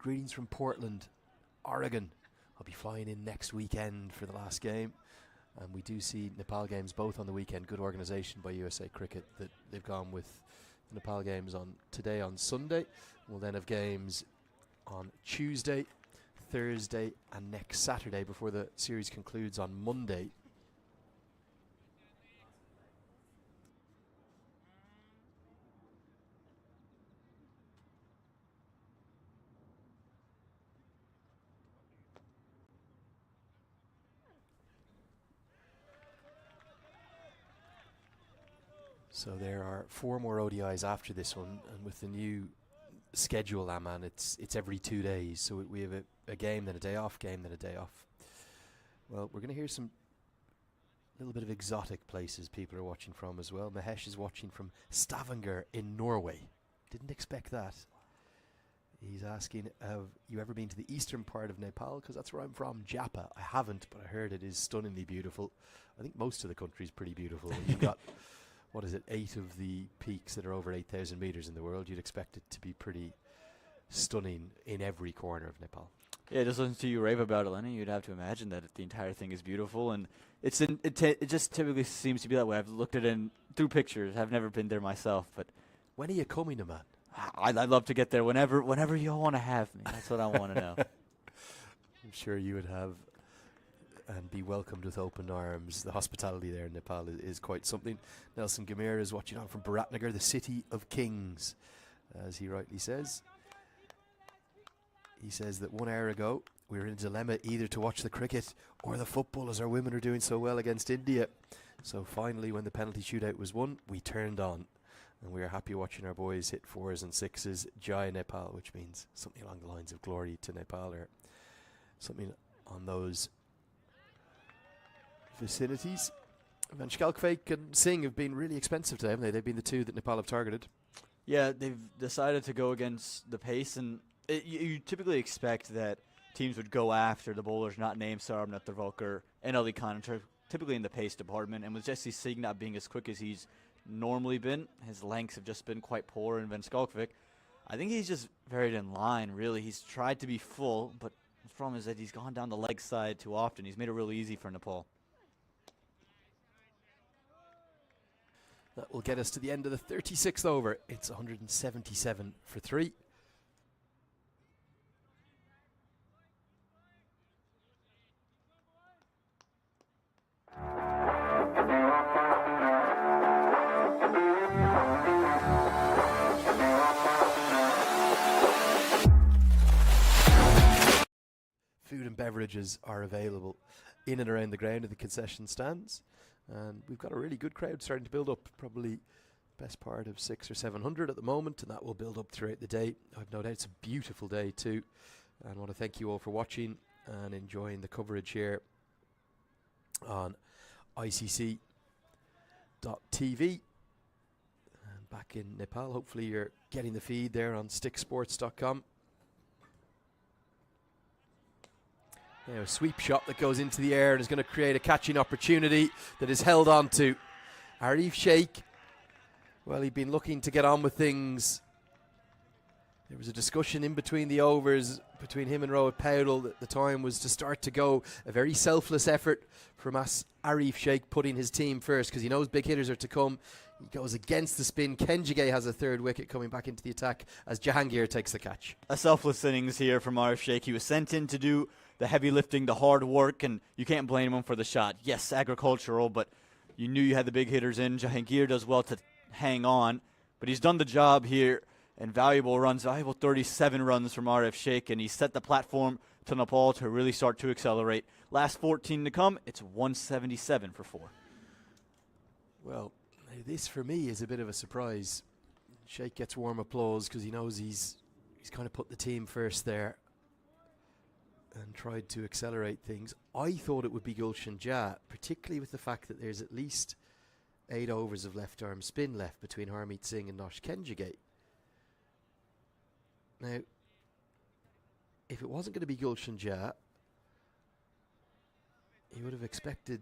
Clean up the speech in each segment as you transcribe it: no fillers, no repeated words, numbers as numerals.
greetings from Portland, Oregon. I'll be flying in next weekend for the last game. And we do see Nepal games both on the weekend. Good organisation by USA Cricket that they've gone with the Nepal games on today on Sunday. We'll then have games on Tuesday, Thursday and next Saturday before the series concludes on Monday. So there are 4 more ODIs after this one, and with the new schedule, Aman, it's every 2 days. So we have a game, then a day off, game, then a day off. Well, we're going to hear some little bit of exotic places people are watching from as well. Mahesh is watching from Stavanger in Norway. Didn't expect that. He's asking, have you ever been to the eastern part of Nepal? Because that's where I'm from, Japa. I haven't, but I heard it is stunningly beautiful. I think most of the country is pretty beautiful. You've got, what is it, 8 of the peaks that are over 8,000 meters in the world. You'd expect it to be pretty stunning in every corner of Nepal. Yeah, just listen to you rave about it, Lenny. You'd have to imagine that the entire thing is beautiful, and it just typically seems to be that way. I've looked at it through pictures. I've never been there myself, but when are you coming, man? I'd love to get there whenever you want to have me. That's what I want to know. I'm sure you would have and be welcomed with open arms. The hospitality there in Nepal is quite something. Nelson Gamir is watching on from Biratnagar, the city of kings, as he rightly says. He says that 1 hour ago we were in a dilemma either to watch the cricket or the football, as our women are doing so well against India. So finally, when the penalty shootout was won, we turned on, and we are happy watching our boys hit 4s and 6s. Jai Nepal, which means something along the lines of glory to Nepal, or something on those vicinities. Van Schalkwyk and Singh have been really expensive today, haven't they? They've been the 2 that Nepal have targeted. Yeah, they've decided to go against the pace, and you typically expect that teams would go after the bowlers not named Sarabhat Thakurkar and Ali Khan, typically in the pace department. And with Jesse Singh not being as quick as he's normally been, his lengths have just been quite poor. And Van Schalkwyk, I think he's just very in line, really. He's tried to be full, but the problem is that he's gone down the leg side too often. He's made it real easy for Nepal. That will get us to the end of the 36th over. It's 177 for 3. Food and beverages are available in and around the ground of the concession stands. And we've got a really good crowd starting to build up, probably best part of 600 or 700 at the moment, and that will build up throughout the day. I've no doubt it's a beautiful day too. And I want to thank you all for watching and enjoying the coverage here on ICC.TV. And back in Nepal, hopefully you're getting the feed there on sticksports.com. A sweep shot that goes into the air and is going to create a catching opportunity that is held on to. Arif Sheikh, well, he'd been looking to get on with things. There was a discussion in between the overs between him and Rohit Paudel that the time was to start to go. A very selfless effort from Arif Sheikh, putting his team first because he knows big hitters are to come. He goes against the spin. Kenjige has a 3rd wicket coming back into the attack as Jahangir takes the catch. A selfless innings here from Arif Sheikh. He was sent in to do the heavy lifting, the hard work, and you can't blame him for the shot. Yes, agricultural, but you knew you had the big hitters in. Jahangir does well to hang on, but he's done the job here, and valuable 37 runs from Arif Sheikh, and he set the platform to Nepal to really start to accelerate. Last 14 to come, it's 177 for 4. Well, this for me is a bit of a surprise. Sheikh gets warm applause because he knows he's kind of put the team first there and tried to accelerate things. I thought it would be Gulshan Jah, particularly with the fact that there's at least 8 overs of left arm spin left between Harmeet Singh and Nosh Kenjige. Now, if it wasn't going to be Gulshan Jah, you would have expected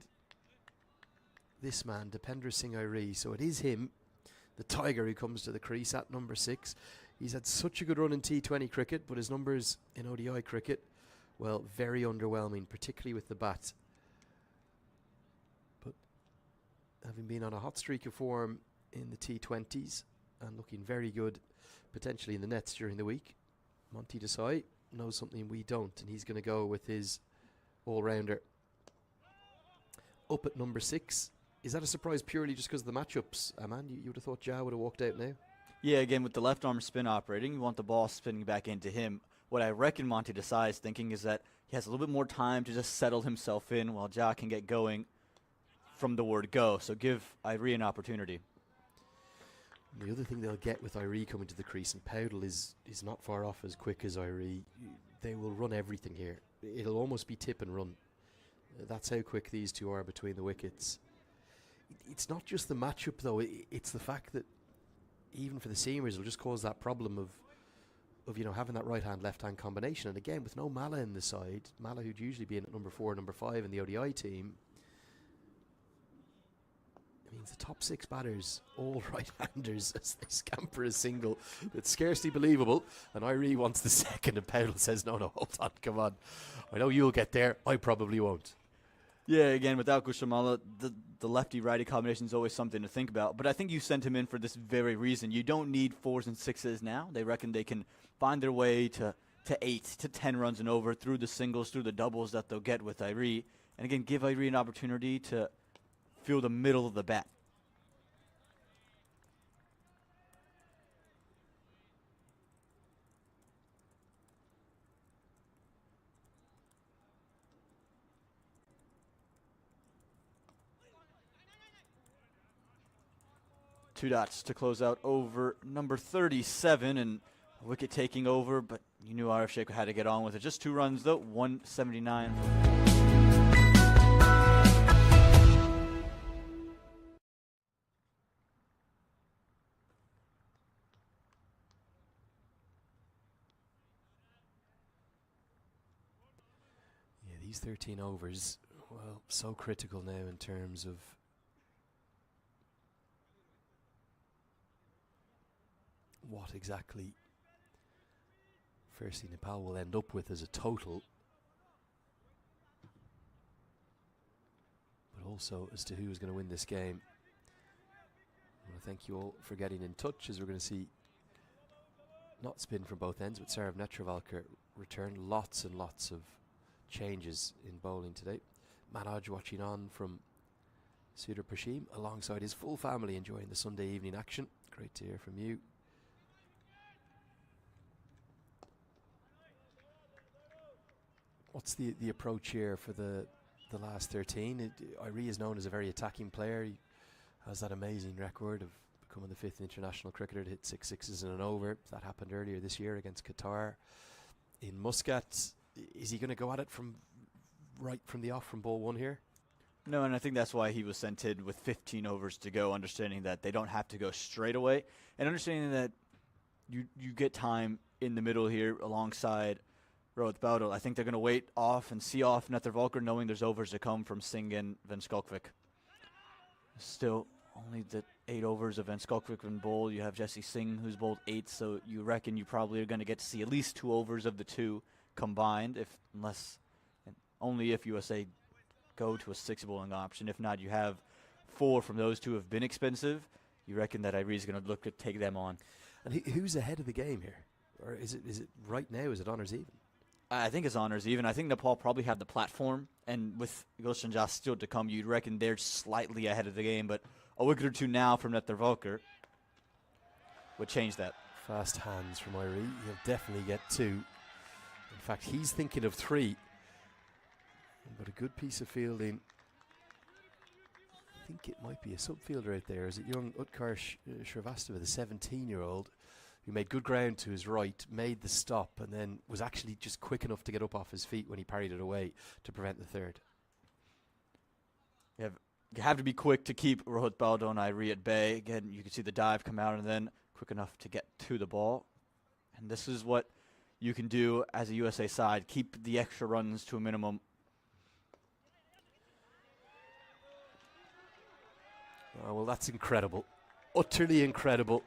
this man, Dipender Singh Airi. So it is him, the Tiger, who comes to the crease at number 6. He's had such a good run in T20 cricket, but his numbers in ODI cricket, well, very underwhelming, particularly with the bat. But having been on a hot streak of form in the T20s and looking very good potentially in the nets during the week, Monty Desai knows something we don't, and he's going to go with his all-rounder up at number 6. Is that a surprise purely just because of the matchups, Aman? You would have thought Ja would have walked out now? Yeah, again, with the left arm spin operating, you want the ball spinning back into him. What I reckon Monty Desai is thinking is that he has a little bit more time to just settle himself in while Ja can get going from the word go. So give Irie an opportunity. The other thing they'll get with Irie coming to the crease, and Powdell is not far off as quick as Irie, they will run everything here. It'll almost be tip and run. That's how quick these two are between the wickets. It's not just the matchup, though. It's the fact that even for the seamers, it'll just cause that problem of having that right-hand, left-hand combination. And again, with no Mala in the side, Mala who'd usually be in at number 4, number 5 in the ODI team, it means the top 6 batters, all right-handers, as they scamper a single that's scarcely believable. And Irie wants the second, and Powdell says, no, hold on, come on. I know you'll get there, I probably won't. Yeah, again, without Gushamala, the lefty-righty combination is always something to think about. But I think you sent him in for this very reason. You don't need 4s and 6s now. They reckon they can find their way to 8 to 10 runs and over through the singles, through the doubles that they'll get with Irie. And again, give Irie an opportunity to feel the middle of the bat. Two dots to close out over number 37, and a wicket taking over, but you knew Arif Sheikh had to get on with it. Just 2 runs, though, 179. Yeah, these 13 overs, well, so critical now in terms of what exactly firstly Nepal will end up with as a total, but also as to who is going to win this game. I want to thank you all for getting in touch, as we're going to see not spin from both ends, but Sarav Netravalkar return. Lots and lots of changes in bowling today. Manoj watching on from Sudar Pashim alongside his full family enjoying the Sunday evening action. Great to hear from you. What's the approach here for the last 13? Irie is known as a very attacking player. He has that amazing record of becoming the 5th international cricketer to hit 6 sixes in an over. That happened earlier this year against Qatar in Muscat. Is he going to go at it from the off from ball 1 here? No, and I think that's why he was sent in with 15 overs to go, understanding that they don't have to go straight away, and understanding that you get time in the middle here alongside Rohit Powdell. I think they're going to wait off and see off Netravalkar, knowing there's overs to come from Singh and Van Skalkvik. Still, only the 8 overs of Van Skalkvik in bowl. You have Jesse Singh, who's bowled 8, so you reckon you probably are going to get to see at least 2 overs of the 2 combined, only if USA go to a 6 bowling option. If not, you have 4 from those 2 have been expensive. You reckon that Irie's going to look to take them on. And who's ahead of the game here? Or is it right now, is it honours even? I think it's honours even. I think Nepal probably have the platform, and with Gulshan Jas still to come, you'd reckon they're slightly ahead of the game, but a wicket or 2 now from Netravalkar would change that. Fast hands from Irie. He'll definitely get 2. In fact, he's thinking of 3. But a good piece of fielding. I think it might be a subfielder right there. Is it young Utkar Shrivastava, the 17-year-old, who made good ground to his right, made the stop, and then was actually just quick enough to get up off his feet when he parried it away to prevent the 3rd. You have to be quick to keep Rohit Powdell and Irie at bay. Again, you can see the dive come out, and then quick enough to get to the ball. And this is what you can do as a USA side. Keep the extra runs to a minimum. Oh, well, that's incredible. Utterly incredible.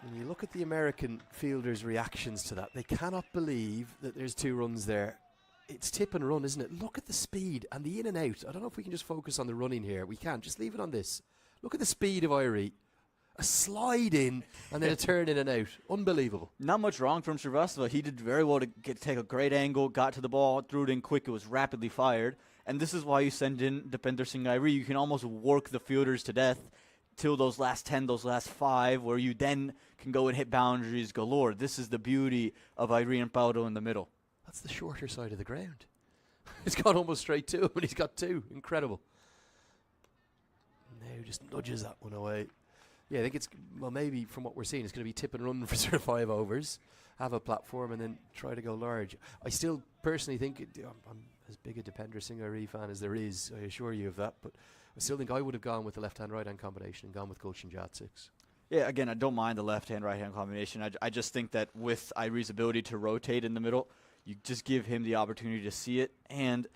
When you look at the American fielders' reactions to that, they cannot believe that there's 2 runs there. It's tip and run, isn't it? Look at the speed and the in and out. I don't know if we can just focus on the running here. We can't. Just leave it on this. Look at the speed of Irie. A slide in and then a turn in and out. Unbelievable. Not much wrong from Srivastava. He did very well to take a great angle, got to the ball, threw it in quick. It was rapidly fired. And this is why you send in Dipender Singh Irie. You can almost work the fielders to death till those last 10, those last 5, where you then can go and hit boundaries galore. This is the beauty of Irie and Paudo in the middle. That's the shorter side of the ground. It's gone almost straight to him, and he's got 2. Incredible. Now just nudges that one away. Yeah, I think it's, well, maybe from what we're seeing, it's going to be tip and run for sort of 5 overs, have a platform, and then try to go large. I still personally think, I'm as big a Dipender Singh Irie fan as there is, I assure you of that, but I still think I would have gone with the left-hand, right-hand combination and gone with Gulshan Jat 6. Yeah, again, I don't mind the left-hand, right-hand combination. I just think that with Irie's ability to rotate in the middle, you just give him the opportunity to see it, and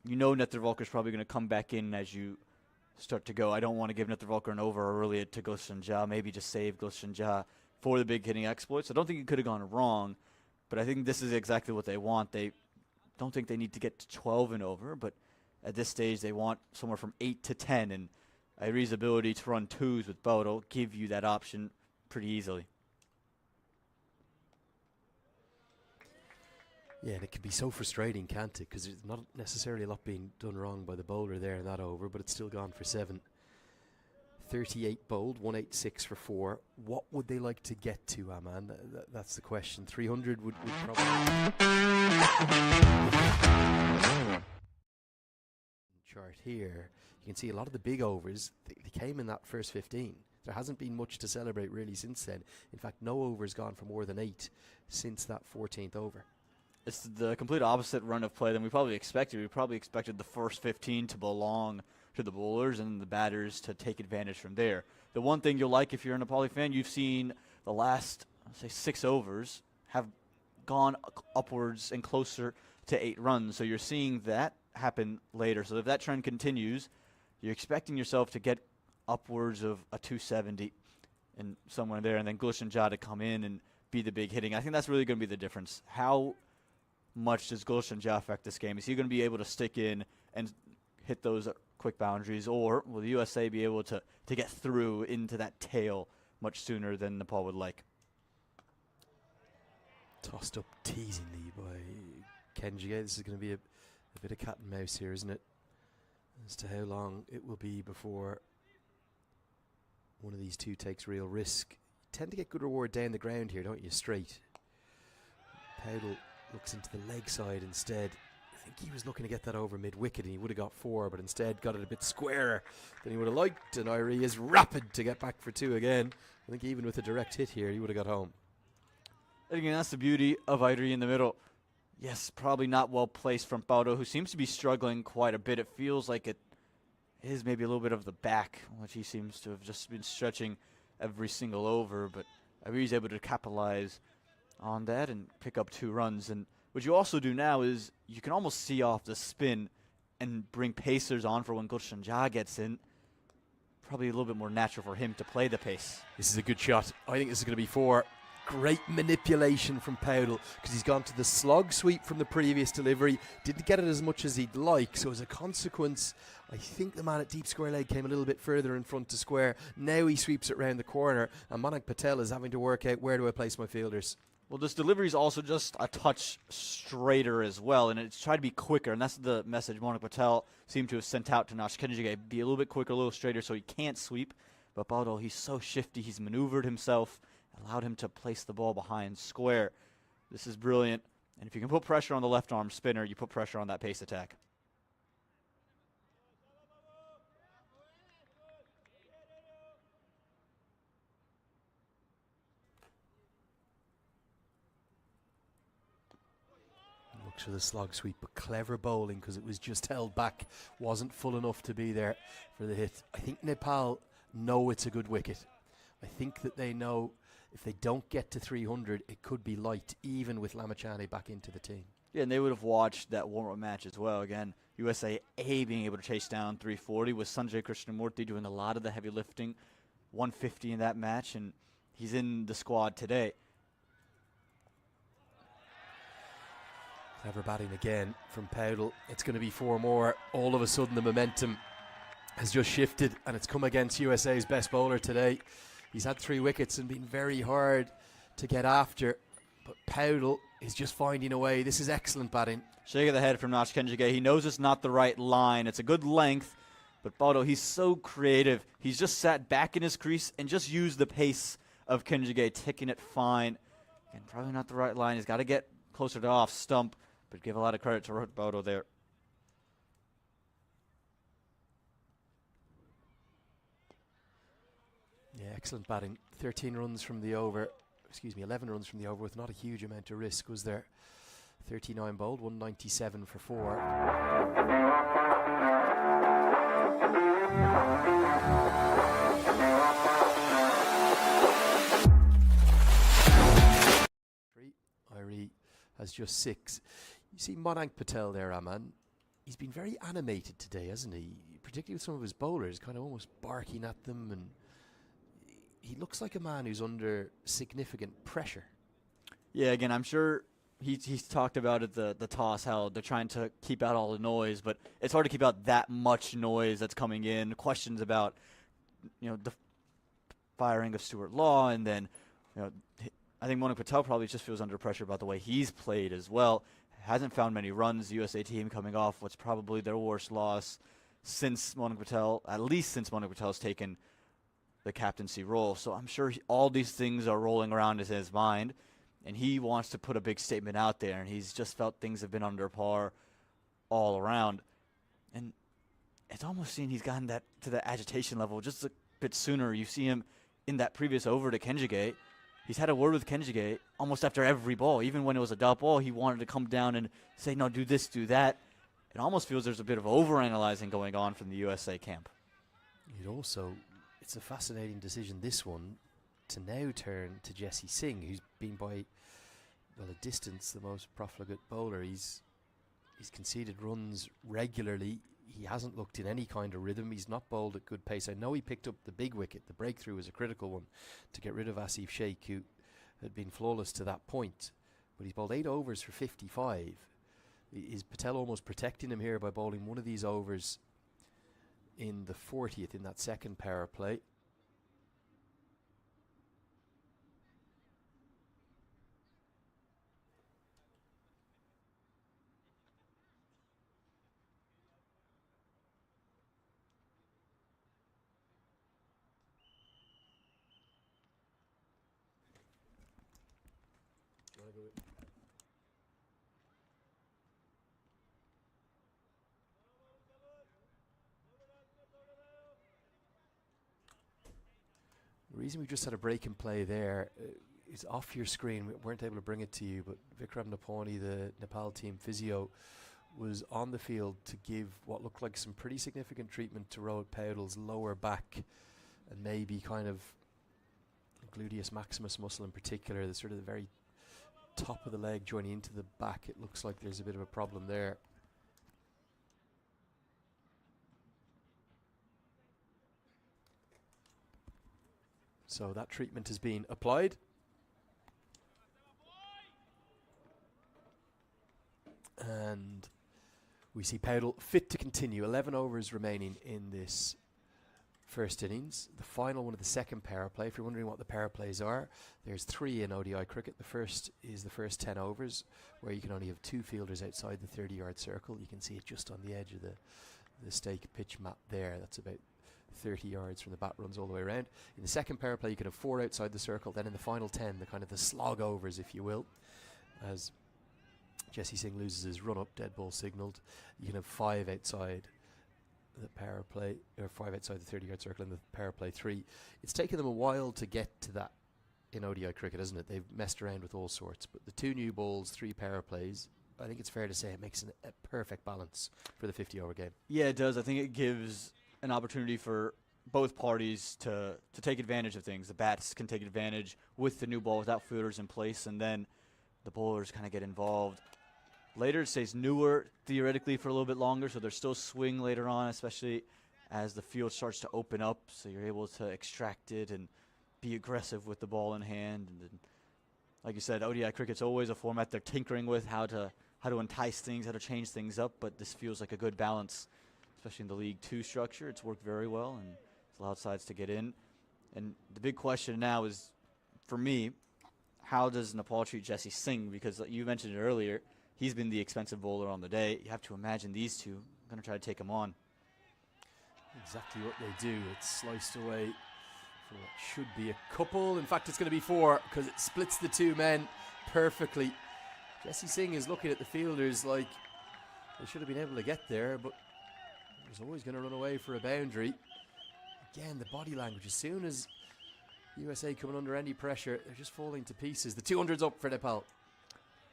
you know Netravalkar's probably going to come back in as you start to go. I don't want to give Netravalkar an over early to Gulshan Jat, maybe just save Gulshan Jat for the big hitting exploits. I don't think it could have gone wrong, but I think this is exactly what they want. They don't think they need to get to 12 and over, but at this stage they want somewhere from 8 to 10, and Irie's ability to run 2s with Paudo give you that option pretty easily. Yeah, and it can be so frustrating, can't it? Because there's not necessarily a lot being done wrong by the bowler there in that over, but it's still gone for 7. 38 bowled, 186 for 4. What would they like to get to, Aman? That's the question. 300 would probably... chart here, you can see a lot of the big overs, they came in that first 15. There hasn't been much to celebrate really since then. In fact, no over's gone for more than 8 since that 14th over. It's the complete opposite run of play than we probably expected. We probably expected the first 15 to belong to the bowlers and the batters to take advantage from there. The one thing you'll like if you're a Nepali fan, you've seen the last, say, 6 overs have gone upwards and closer to 8 runs. So you're seeing that happen later. So if that trend continues, you're expecting yourself to get upwards of a 270 and somewhere there, and then Gulshan Jat to come in and be the big hitting. I think that's really going to be the difference. How much does Gulshan Jat affect this game? Is he going to be able to stick in and hit those quick boundaries, or will the USA be able to get through into that tail much sooner than Nepal would like? Tossed up teasingly by Kenjige. This is going to be a bit of cat and mouse here, isn't it? As to how long it will be before one of these two takes real risk. You tend to get good reward down the ground here, don't you? Straight. Powdell looks into the leg side instead. I think he was looking to get that over mid-wicket and he would have got 4, but instead got it a bit squarer than he would have liked, and Irie is rapid to get back for 2 again. I think even with a direct hit here, he would have got home. Again, that's the beauty of Irie in the middle. Yes, probably not well placed from Paudo, who seems to be struggling quite a bit. It feels like it is maybe a little bit of the back, which he seems to have just been stretching every single over, but Irie's able to capitalize on that and pick up 2 runs. And what you also do now is you can almost see off the spin and bring pacers on for when Gulshan Jat gets in. Probably a little bit more natural for him to play the pace. This is a good shot. I think this is going to be 4. Great manipulation from Powdell, because he's gone to the slog sweep from the previous delivery. Didn't get it as much as he'd like, so as a consequence, I think the man at deep square leg came a little bit further in front to square. Now he sweeps it round the corner, and Manak Patel is having to work out, where do I place my fielders? Well, this delivery is also just a touch straighter as well, and it's tried to be quicker, and that's the message Manak Patel seemed to have sent out to Nash Kenjige. Be a little bit quicker, a little straighter, so he can't sweep. But Paudo, he's so shifty, he's maneuvered himself, allowed him to place the ball behind square. This is brilliant, and if you can put pressure on the left arm spinner, you put pressure on that pace attack. Looks for the slog sweep, but clever bowling, because it was just held back, wasn't full enough to be there for the hit. I think Nepal know it's a good wicket. I think that they know if they don't get to 300, it could be light, even with Lamachane back into the team. Yeah, and they would have watched that warm-up match as well. Again, USA being able to chase down 340 with Sanjay Krishnamurthy doing a lot of the heavy lifting, 150 in that match, and he's in the squad today. Clever batting again from Powdell. It's going to be 4 more. All of a sudden the momentum has just shifted, and it's come against USA's best bowler today. He's had 3 wickets and been very hard to get after, but Powdell is just finding a way. This is excellent batting. Shake of the head from Nash Kenjige. He knows it's not the right line. It's a good length, but Bodo, he's so creative. He's just sat back in his crease and just used the pace of Kenjige, ticking it fine. And probably not the right line. He's got to get closer to off stump, but give a lot of credit to Bodo there. Yeah, excellent batting. 13 runs from the over. 11 runs from the over with not a huge amount of risk, was there? 39 bowled, 197 for 4. Irie has just 6. You see Monank Patel there, Aman. He's been very animated today, hasn't he? Particularly with some of his bowlers, kind of almost barking at them, and he looks like a man who's under significant pressure. Yeah, again, I'm sure he's talked about it, the toss, how they're trying to keep out all the noise, but it's hard to keep out that much noise that's coming in. Questions about, the firing of Stuart Law, and then, I think Monank Patel probably just feels under pressure about the way he's played as well. Hasn't found many runs. The USA team coming off what's probably their worst loss since Monank Patel, at least since Monank Patel's taken the captaincy role. So I'm sure all these things are rolling around in his mind, and he wants to put a big statement out there, and he's just felt things have been under par all around. And it's almost seen he's gotten that to the agitation level just a bit sooner. You see him in that previous over to Kenjige. He's had a word with Kenjige almost after every ball. Even when it was a dot ball, he wanted to come down and say, no, do this, do that. It almost feels there's a bit of overanalyzing going on from the USA camp. It's a fascinating decision, this one, to now turn to Jesse Singh, who's been by, a distance the most profligate bowler. He's conceded runs regularly. He hasn't looked in any kind of rhythm. He's not bowled at good pace. I know he picked up the big wicket. The breakthrough was a critical one to get rid of Asif Sheikh, who had been flawless to that point. But he's bowled 8 overs for 55. Is Patel almost protecting him here by bowling one of these overs in the 40th in that second power play? The reason we just had a break in play there is off your screen. We weren't able to bring it to you, but Vikram Napani, the Nepal team physio, was on the field to give what looked like some pretty significant treatment to Rohit Powdell's lower back and maybe kind of gluteus maximus muscle in particular, the sort of the very top of the leg joining into the back. It looks like there's a bit of a problem there. So that treatment has been applied. And we see Powdell fit to continue. 11 overs remaining in this first innings. The final one of the second power play. If you're wondering what the power plays are, there's 3 in ODI cricket. The first is the first 10 overs, where you can only have 2 fielders outside the 30-yard circle. You can see it just on the edge of the stake pitch map there. That's about 30 yards from the bat, runs all the way around. In the second power play, you can have 4 outside the circle. Then in the final 10, the kind of the slog overs, if you will, as Jesse Singh loses his run up, dead ball signalled, you can have 5 outside the power play, or 5 outside the 30-yard circle in the power play 3. It's taken them a while to get to that in ODI cricket, hasn't it? They've messed around with all sorts, but the 2 new balls, 3 power plays, I think it's fair to say it makes a perfect balance for the 50-over game. Yeah, it does. I think it gives an opportunity for both parties to take advantage of things. The bats can take advantage with the new ball without fielders in place, and then the bowlers kind of get involved. Later, it stays newer, theoretically, for a little bit longer, so there's still swing later on, especially as the field starts to open up, so you're able to extract it and be aggressive with the ball in hand. And then, like you said, ODI cricket's always a format they're tinkering with, how to entice things, how to change things up. But this feels like a good balance, especially in the League 2 structure. It's worked very well, and it's allowed sides to get in. And the big question now is, for me, how does Nepal treat Jesse Singh? Because like you mentioned it earlier, he's been the expensive bowler on the day. You have to imagine these two are going to try to take him on. Exactly what they do. It's sliced away for what should be a couple. In fact, it's going to be 4 because it splits the two men perfectly. Jesse Singh is looking at the fielders like they should have been able to get there, but he was always going to run away for a boundary. Again, the body language, as soon as USA coming under any pressure, they're just falling to pieces. The 200's up for Nepal.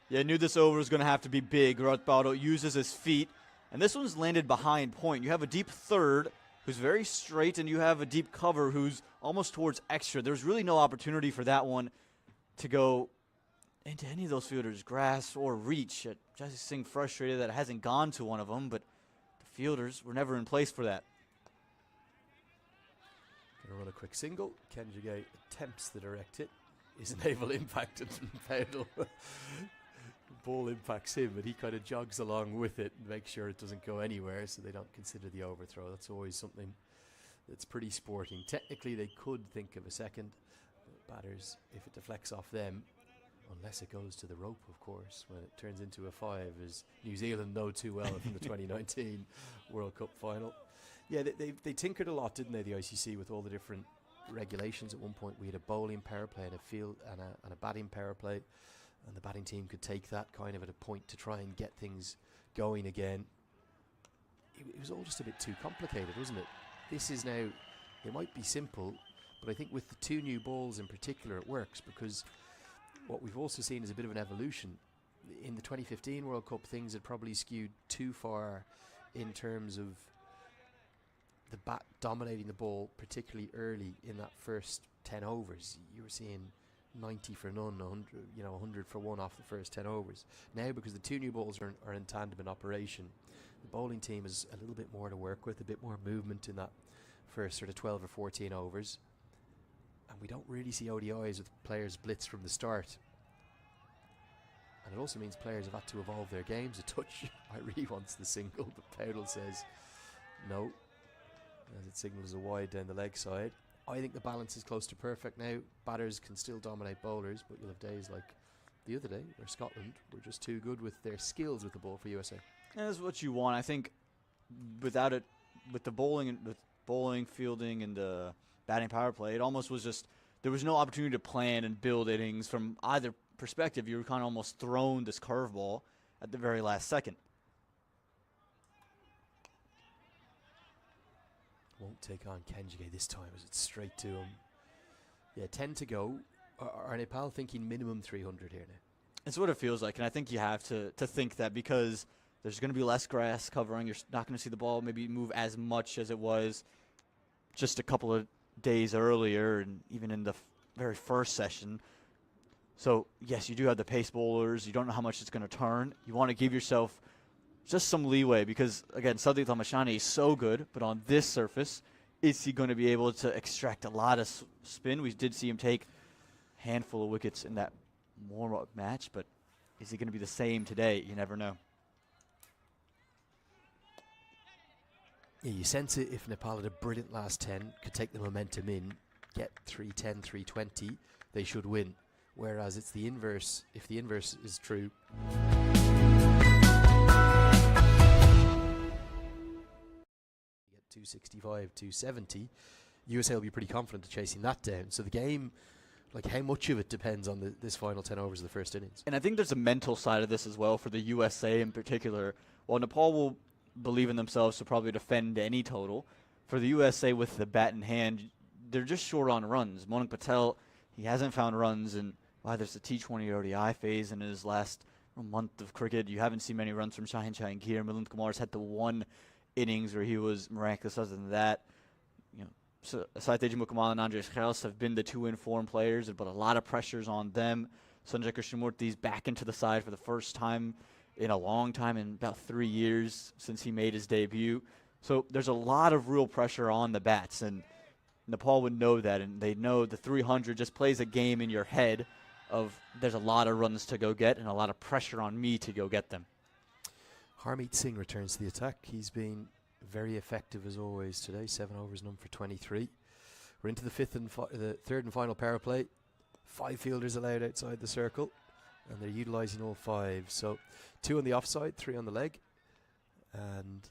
Yeah, I knew this over was going to have to be big. Ratbado uses his feet, and this one's landed behind point. You have a deep third who's very straight, and you have a deep cover who's almost towards extra. There's really no opportunity for that one to go into any of those fielders' grass or reach. Jesse Singh frustrated that it hasn't gone to one of them, but the fielders were never in place for that. Going to run a quick single. Kenjige attempts to direct it. Is an naval impact and Faudal. Ball impacts him, but he kind of jogs along with it and makes sure it doesn't go anywhere, so they don't consider the overthrow. That's always something that's pretty sporting. Technically, they could think of a second. Batters, if it deflects off them, unless it goes to the rope, of course, when it turns into a 5, as New Zealand know too well from the 2019 World Cup final. Yeah, they tinkered a lot, didn't they, the ICC, with all the different regulations. At one point, we had a bowling power play and a field and a batting power play, and the batting team could take that kind of at a point to try and get things going again. It was all just a bit too complicated, wasn't it? This is now, it might be simple, but I think with the 2 new balls in particular, it works, because what we've also seen is a bit of an evolution. In the 2015 World Cup, things had probably skewed too far in terms of the bat dominating the ball, particularly early in that first 10 overs. You were seeing 90 for none, 100 for 1 off the first 10 overs. Now, because the 2 new balls are in tandem in operation, the bowling team has a little bit more to work with, a bit more movement in that first sort of 12 or 14 overs. And we don't really see ODIs with players blitz from the start. And it also means players have had to evolve their games a touch. Irie wants the single, but Faudal says no, as it signals a wide down the leg side. I think the balance is close to perfect now. Batters can still dominate bowlers, but you'll have days like the other day where Scotland were just too good with their skills with the ball for USA. And that's what you want. I think without it, with the bowling, fielding, and the batting power play, it almost was just, there was no opportunity to plan and build innings from either perspective. You were kind of almost thrown this curveball at the very last second. Won't take on Kenjige this time, as it's straight to him. Yeah, 10 to go. Are Nepal thinking minimum 300 here now? It's what it feels like, and I think you have to think that, because there's going to be less grass covering. You're not going to see the ball maybe move as much as it was just a couple of days earlier, and even in the very first session. So, yes, you do have the pace bowlers. You don't know how much it's going to turn. You want to give yourself just some leeway, because, again, Sadiq Tamashani is so good, but on this surface, is he going to be able to extract a lot of spin? We did see him take a handful of wickets in that warm-up match, but is he going to be the same today? You never know. Yeah, you sense it. If Nepal had a brilliant last 10, could take the momentum in, get 310, 320, they should win. Whereas it's the inverse. If the inverse is true, 265, 270, USA will be pretty confident of chasing that down. So the game, like, how much of it depends on this final 10 overs of the first innings. And I think there's a mental side of this as well for the USA in particular. While Nepal will believe in themselves to probably defend any total, for the USA with the bat in hand, they're just short on runs. Monik Patel, he hasn't found runs in either the T20 or ODI phase in his last month of cricket. You haven't seen many runs from Shahin Shahingir. Milind Kumar's had the one innings where he was miraculous. Other than that, so Saiteji Mukamal and Andres Khaus have been the two in-form players, but a lot of pressures on them. Sanjay Krishnamurthy's back into the side for the first time in a long time, in about 3 years since he made his debut. So there's a lot of real pressure on the bats, and Nepal would know that, and they know the 300 just plays a game in your head of there's a lot of runs to go get and a lot of pressure on me to go get them. Harmeet Singh returns to the attack. He's been very effective as always today. 7 overs, none for 23. We're into the the third and final power play. 5 fielders allowed outside the circle, and they're utilising all 5. So 2 on the offside, 3 on the leg. And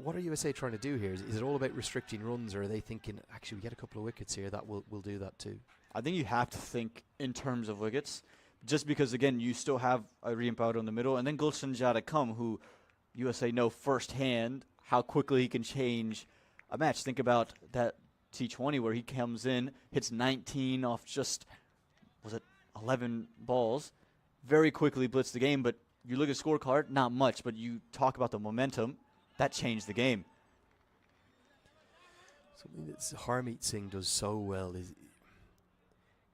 what are USA trying to do here? Is it all about restricting runs, or are they thinking, actually, we get a couple of wickets here, that will do that too? I think you have to think in terms of wickets, just because, again, you still have Irene Paudo in the middle, and then Gulshan Jadakam, who USA know firsthand how quickly he can change a match. Think about that T20 where he comes in, hits 19 off just, 11 balls, very quickly blitzed the game, but you look at scorecard, not much, but you talk about the momentum, that changed the game. Something that Harmeet Singh does so well is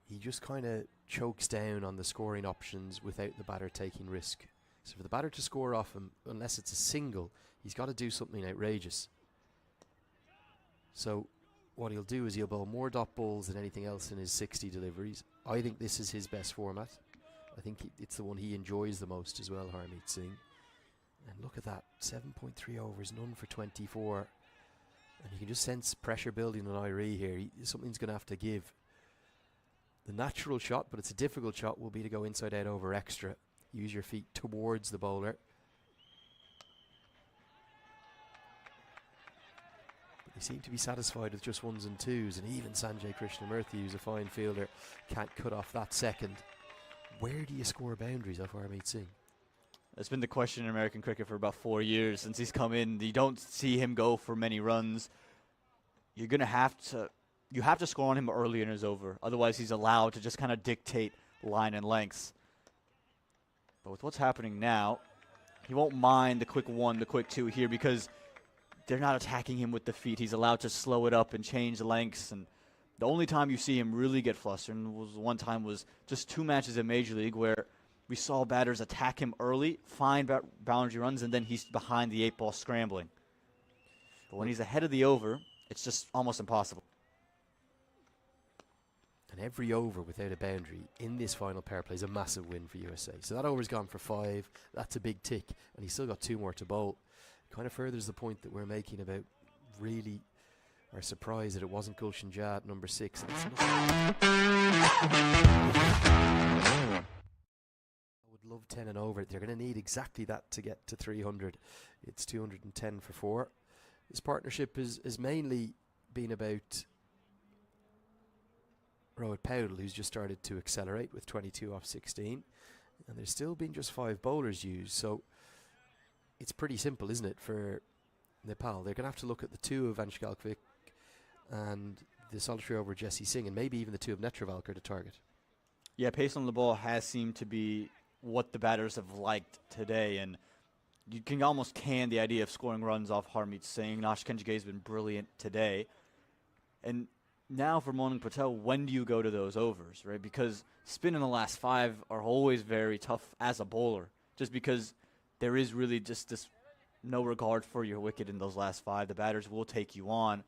he just kind of chokes down on the scoring options without the batter taking risk. So for the batter to score off him, unless it's a single, he's got to do something outrageous. So what he'll do is he'll bowl more dot balls than anything else in his 60 deliveries. I think this is his best format. I think it's the one he enjoys the most as well, Harmeet Singh. And look at that, 7.3 overs, none for 24. And you can just sense pressure building on Irie here. Something's going to have to give. The natural shot, but it's a difficult shot, will be to go inside out over extra. Use your feet towards the bowler. But they seem to be satisfied with just 1s and 2s, and even Sanjay Krishnamurthy, who's a fine fielder, can't cut off that second. Where do you score boundaries off Harmeet Singh? That's been the question in American cricket for about 4 years since he's come in. You don't see him go for many runs. You're going to have to score on him early in his over. Otherwise, he's allowed to just kind of dictate line and lengths. But with what's happening now, he won't mind the quick 1, the quick 2 here because they're not attacking him with the feet. He's allowed to slow it up and change the lengths. And the only time you see him really get flustered was just 2 matches in Major League where we saw batters attack him early, find boundary runs, and then he's behind the 8-ball scrambling. But when he's ahead of the over, it's just almost impossible. And every over without a boundary in this final power play is a massive win for USA. So that over's gone for 5. That's a big tick. And he's still got 2 more to bowl. Kind of furthers the point that we're making about really our surprise that it wasn't Gulshan Jad, number 6. Love 10 and over. They're going to need exactly that to get to 300. It's 210 for 4. This partnership is mainly been about Rohit Powell, who's just started to accelerate with 22 off 16, and there's still been just 5 bowlers used. So it's pretty simple, isn't it, for Nepal? They're going to have to look at the 2 of Ansh Galkvik and the solitary over Jesse Singh, and maybe even the 2 of Netravalkar to target. Yeah, pace on the ball has seemed to be what the batters have liked today, and you can almost can the idea of scoring runs off Harmeet Singh. Nash Kenjige has been brilliant today. And now for Moning Patel, when do you go to those overs, right? Because spin in the last 5 are always very tough as a bowler, just because there is really just this no regard for your wicket in those last 5. The batters will take you on.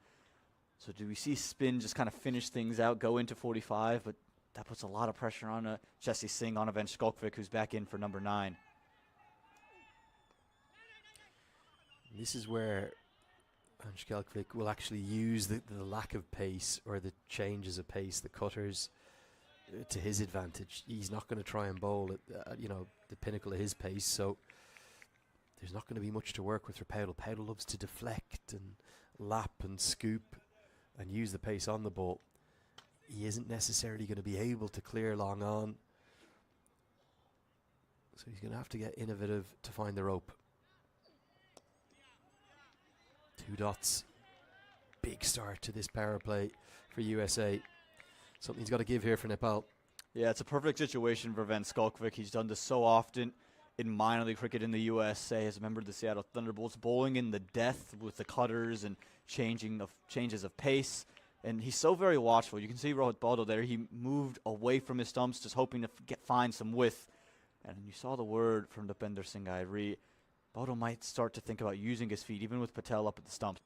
So do we see spin just kind of finish things out, go into 45, but that puts a lot of pressure on Jesse Singh, on Ansh Galkvik, who's back in for number 9. This is where Ansh Galkvik will actually use the lack of pace or the changes of pace, the cutters, to his advantage. He's not going to try and bowl at the pinnacle of his pace, so there's not going to be much to work with for Powell. Powell loves to deflect and lap and scoop and use the pace on the ball. He isn't necessarily going to be able to clear long on. So he's going to have to get innovative to find the rope. 2 dots. Big start to this power play for USA. Something's got to give here for Nepal. Yeah, it's a perfect situation for Van Skalkvik. He's done this so often in minor league cricket in the USA as a member of the Seattle Thunderbolts, bowling in the death with the cutters and changes of pace. And he's so very watchful. You can see Rohit Baldo there. He moved away from his stumps, just hoping to find some width. And you saw the word from Dipender Singh Irie. Baldo might start to think about using his feet, even with Patel up at the stumps.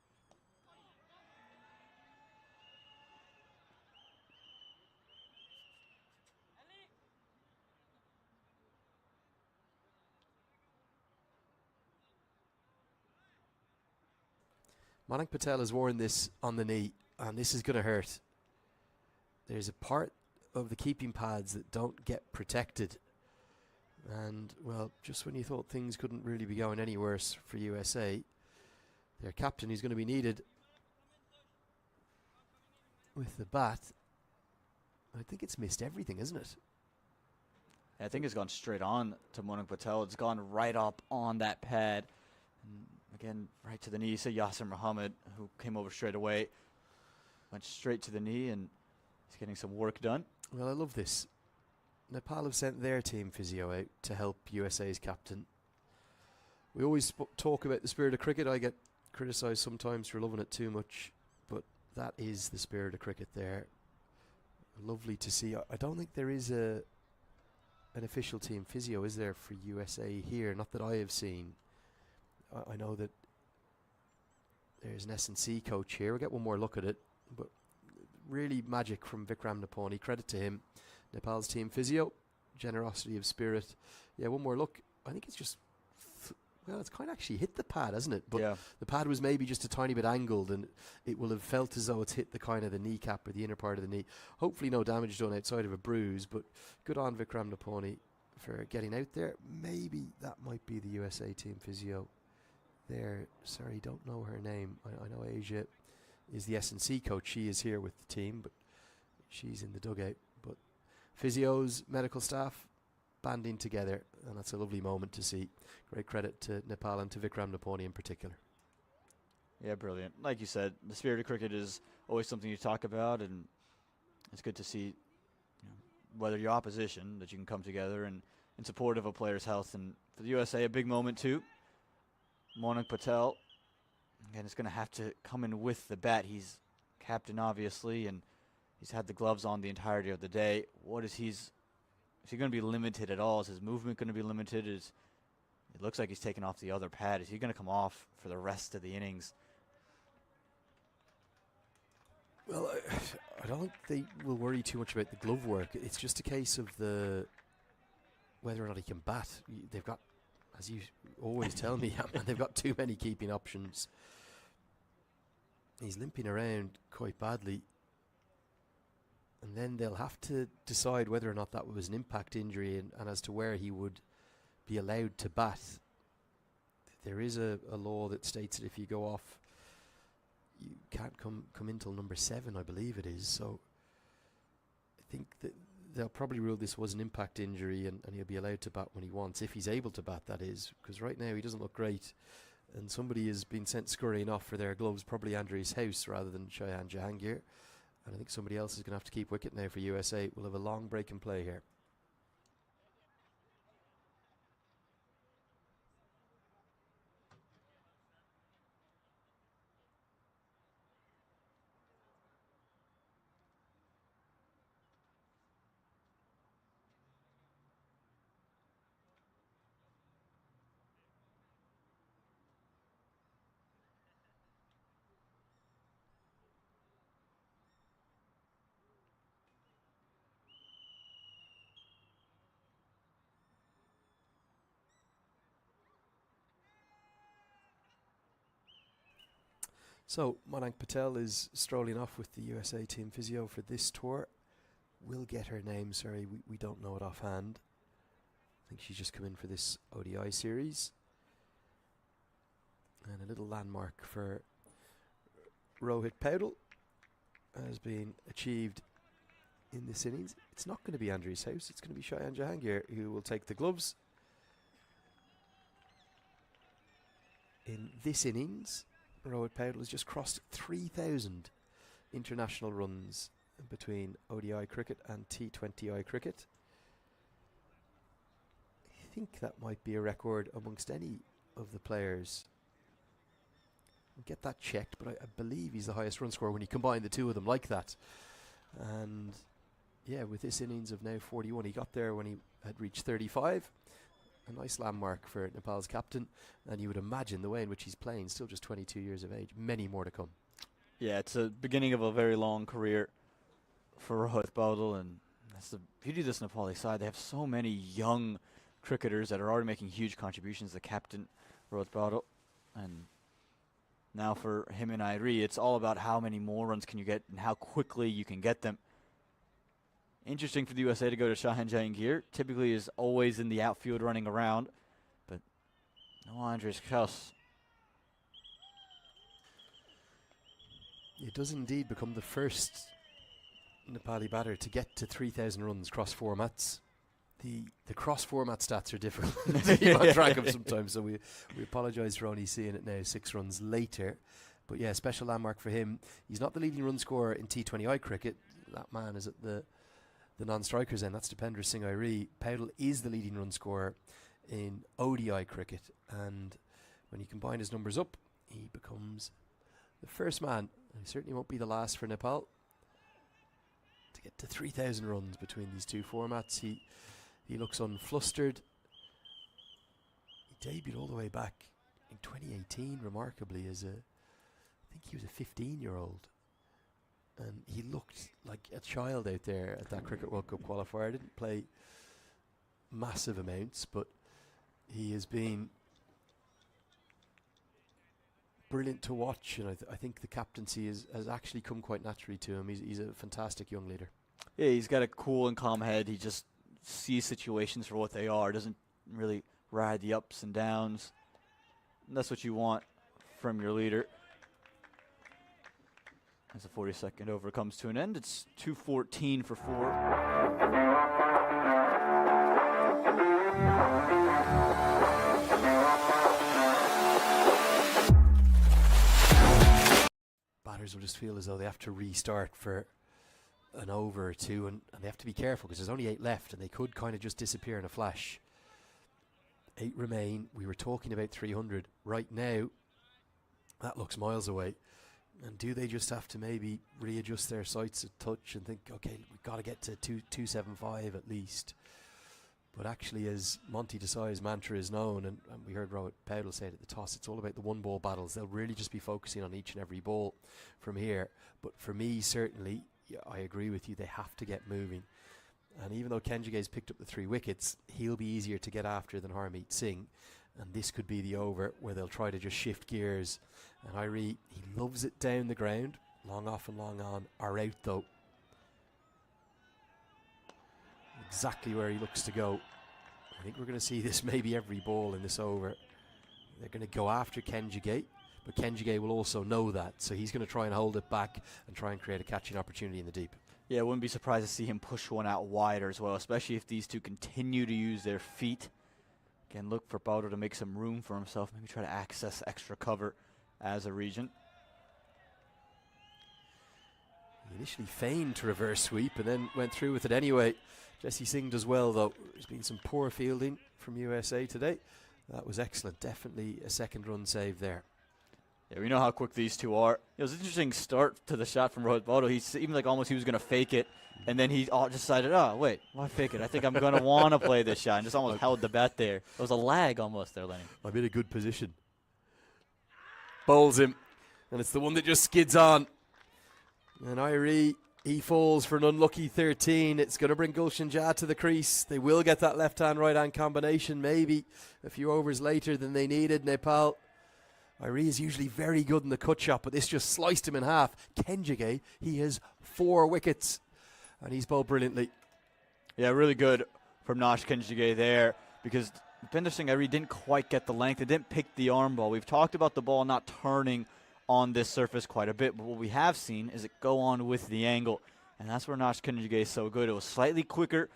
Manik Patel has worn this on the knee, and this is going to hurt. There's a part of the keeping pads that don't get protected. And, well, just when you thought things couldn't really be going any worse for USA, their captain, who's going to be needed with the bat, I think it's missed everything, isn't it? I think it's gone straight on to Manik Patel. It's gone right up on that pad. And again, right to the knee. So Yasser Muhammad, who came over straight away, went straight to the knee, and he's getting some work done. Well, I love this. Nepal have sent their team physio out to help USA's captain. We always talk about the spirit of cricket. I get criticised sometimes for loving it too much, but that is the spirit of cricket there. Lovely to see. I don't think there is an official team physio, is there, for USA here? Not that I have seen. I know that there's an S&C coach here. We'll get one more look at it, but really magic from Vikram Napani. Credit to him. Nepal's team physio, generosity of spirit. Yeah, one more look. I think it's just, well, it's kind of actually hit the pad, hasn't it? But yeah, the pad was maybe just a tiny bit angled, and it will have felt as though it's hit the kind of the kneecap or the inner part of the knee. Hopefully no damage done outside of a bruise, but good on Vikram Napani for getting out there. Maybe that might be the USA team physio there. Sorry, don't know her name. I know Asia is the S&C coach. She is here with the team, but she's in the dugout. But physios, medical staff, banding together, and that's a lovely moment to see. Great credit to Nepal and to Vikram Napani in particular. Yeah, brilliant. Like you said, the spirit of cricket is always something you talk about, and it's good to see, whether your opposition, that you can come together and in support of a player's health. And for the USA, a big moment too. Manik Patel, again, is going to have to come in with the bat. He's captain, obviously, and he's had the gloves on the entirety of the day. Is he going to be limited at all? Is his movement going to be limited? It looks like he's taken off the other pad. Is he going to come off for the rest of the innings? Well, I don't think they will worry too much about the glove work. It's just a case of whether or not he can bat. They've got, as you always tell me, they've got too many keeping options. He's limping around quite badly. And then they'll have to decide whether or not that was an impact injury and as to where he would be allowed to bat. There is a law that states that if you go off, you can't come in till number 7, I believe it is. So I think that they'll probably rule this was an impact injury, and he'll be allowed to bat when he wants, if he's able to bat, that is. Because right now he doesn't look great, and somebody has been sent scurrying off for their gloves, probably Andrews House rather than Shayan Jahangir. And I think somebody else is going to have to keep wicket now for USA. We'll have a long break in play here. So Manik Patel is strolling off with the USA team physio for this tour. We'll get her name, sorry, we don't know it offhand. I think she's just come in for this ODI series. And a little landmark for Rohit Paudel has been achieved in this innings. It's not going to be Andrews House, it's going to be Shayan Jahangir who will take the gloves. In this innings, Rohit Paudel has just crossed 3,000 international runs between ODI cricket and T20I cricket. I think that might be a record amongst any of the players. We'll get that checked, but I believe he's the highest run scorer when you combine the two of them like that. And yeah, with this innings of now 41, he got there when he had reached 35. A nice landmark for Nepal's captain, and you would imagine the way in which he's playing, still just 22 years of age, many more to come. Yeah, it's the beginning of a very long career for Rohit Paudel, and that's the beauty of this Nepali side. They have so many young cricketers that are already making huge contributions. The captain, Rohit Paudel, and Now for him and Irie, it's all about how many more runs can you get and how quickly you can get them. Interesting for the USA to go to Shahan Jahangir. Typically is always in the outfield running around, but no Andres Kraus. It does indeed become the first Nepali batter to get to 3,000 runs cross formats. The cross format stats are difficult to keep on track of sometimes, so we apologise for only seeing it now 6 runs later. But yeah, special landmark for him. He's not the leading run scorer in T20I cricket. That man is at the non-strikers end. That's Dipendra Singh Irie. Powdell is the leading run scorer in ODI cricket, and when you combine his numbers up, he becomes the first man, and he certainly won't be the last for Nepal, to get to 3,000 runs between these two formats. He looks unflustered. He debuted all the way back in 2018, remarkably, I think he was a 15-year-old. And he looked like a child out there at that Cricket World Cup qualifier. Didn't play massive amounts, but he has been brilliant to watch. And I think the captaincy has actually come quite naturally to him. He's a fantastic young leader. Yeah, he's got a cool and calm head. He just sees situations for what they are. Doesn't really ride the ups and downs. And that's what you want from your leader. As the 42nd over comes to an end, it's 2:14 for 4. Batters will just feel as though they have to restart for an over or two, and they have to be careful because there's only 8 left and they could kind of just disappear in a flash. 8 remain. We were talking about 300. Right now, that looks miles away. And do they just have to maybe readjust their sights a touch and think, okay, we've got to get to 275 at least? But actually, as Monty Desai's mantra is known, and we heard Robert Powdell say it at the toss, it's all about the one-ball battles. They'll really just be focusing on each and every ball from here. But for me, certainly, yeah, I agree with you, they have to get moving. And even though Kenjige's picked up the 3 wickets, he'll be easier to get after than Harmeet Singh. And this could be the over where they'll try to just shift gears. And Irie, he loves it down the ground. Long off and long on are out though. Exactly where he looks to go. I think we're going to see this maybe every ball in this over. They're going to go after Kenjige, but Kenjige will also know that. So he's going to try and hold it back and try and create a catching opportunity in the deep. Yeah, I wouldn't be surprised to see him push one out wider as well, especially if these two continue to use their feet. Again, look for Powdell to make some room for himself, maybe try to access extra cover as a region. He initially feigned to reverse sweep and then went through with it anyway. Jesse Singh does well though. There's been some poor fielding from USA today. That was excellent. Definitely a second run save there. Yeah, we know how quick these two are. It was an interesting start to the shot from Rohit Powdell. He seemed like almost he was going to fake it, and then he decided, oh, wait, why fake it? I think I'm going to want to play this shot, and just almost held the bat there. It was a lag almost there, Lenny. I'm in a good position. Bowls him, and it's the one that just skids on. And Irie, he falls for an unlucky 13. It's going to bring Gulshan Jah to the crease. They will get that left-hand, right-hand combination maybe a few overs later than they needed, Nepal. Irie is usually very good in the cut shot, but this just sliced him in half. Kenjige, he has 4 wickets, and he's bowled brilliantly. Yeah, really good from Nash Kenjige there, because Dipendra Singh Irie didn't quite get the length. It didn't pick the arm ball. We've talked about the ball not turning on this surface quite a bit, but what we have seen is it go on with the angle, and that's where Nash Kenjige is so good. It was slightly quicker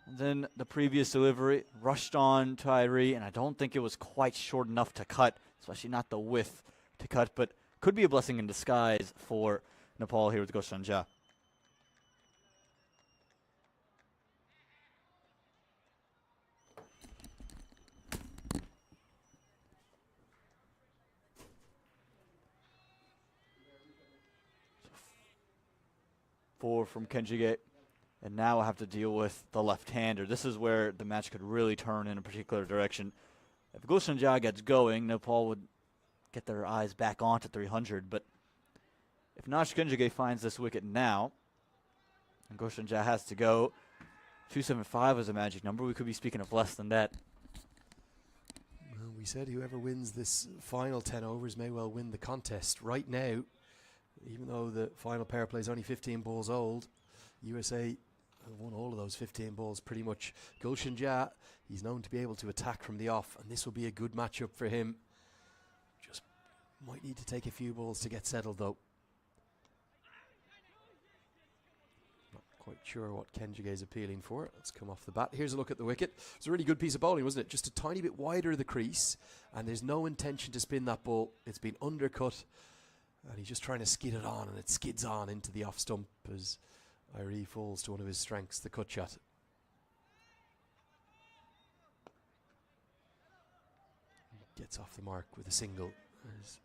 than the previous delivery, rushed on to Irie, and I don't think it was quite short enough to cut, especially not the width to cut, but could be a blessing in disguise for Nepal here with Gulshan Jah. Four from Kenjige, and now I have to deal with the left-hander. This is where the match could really turn in a particular direction. If Gulshan Jah gets going, Nepal would get their eyes back onto 300, but if Nash Kenjige finds this wicket now, and Gulshan Jah has to go, 275 is a magic number. We could be speaking of less than that. Well, we said whoever wins this final 10 overs may well win the contest. Right now, even though the final power play is only 15 balls old, USA have won all of those 15 balls pretty much. Gulshan Jha, he's known to be able to attack from the off, and this will be a good matchup for him. Just might need to take a few balls to get settled though. Not quite sure what Kenjige is appealing for. Let's come off the bat. Here's a look at the wicket. It's a really good piece of bowling, wasn't it? Just a tiny bit wider of the crease, and there's no intention to spin that ball. It's been undercut, and he's just trying to skid it on, and it skids on into the off stump as Irie falls to one of his strengths, the cut shot. Gets off the mark with a single. As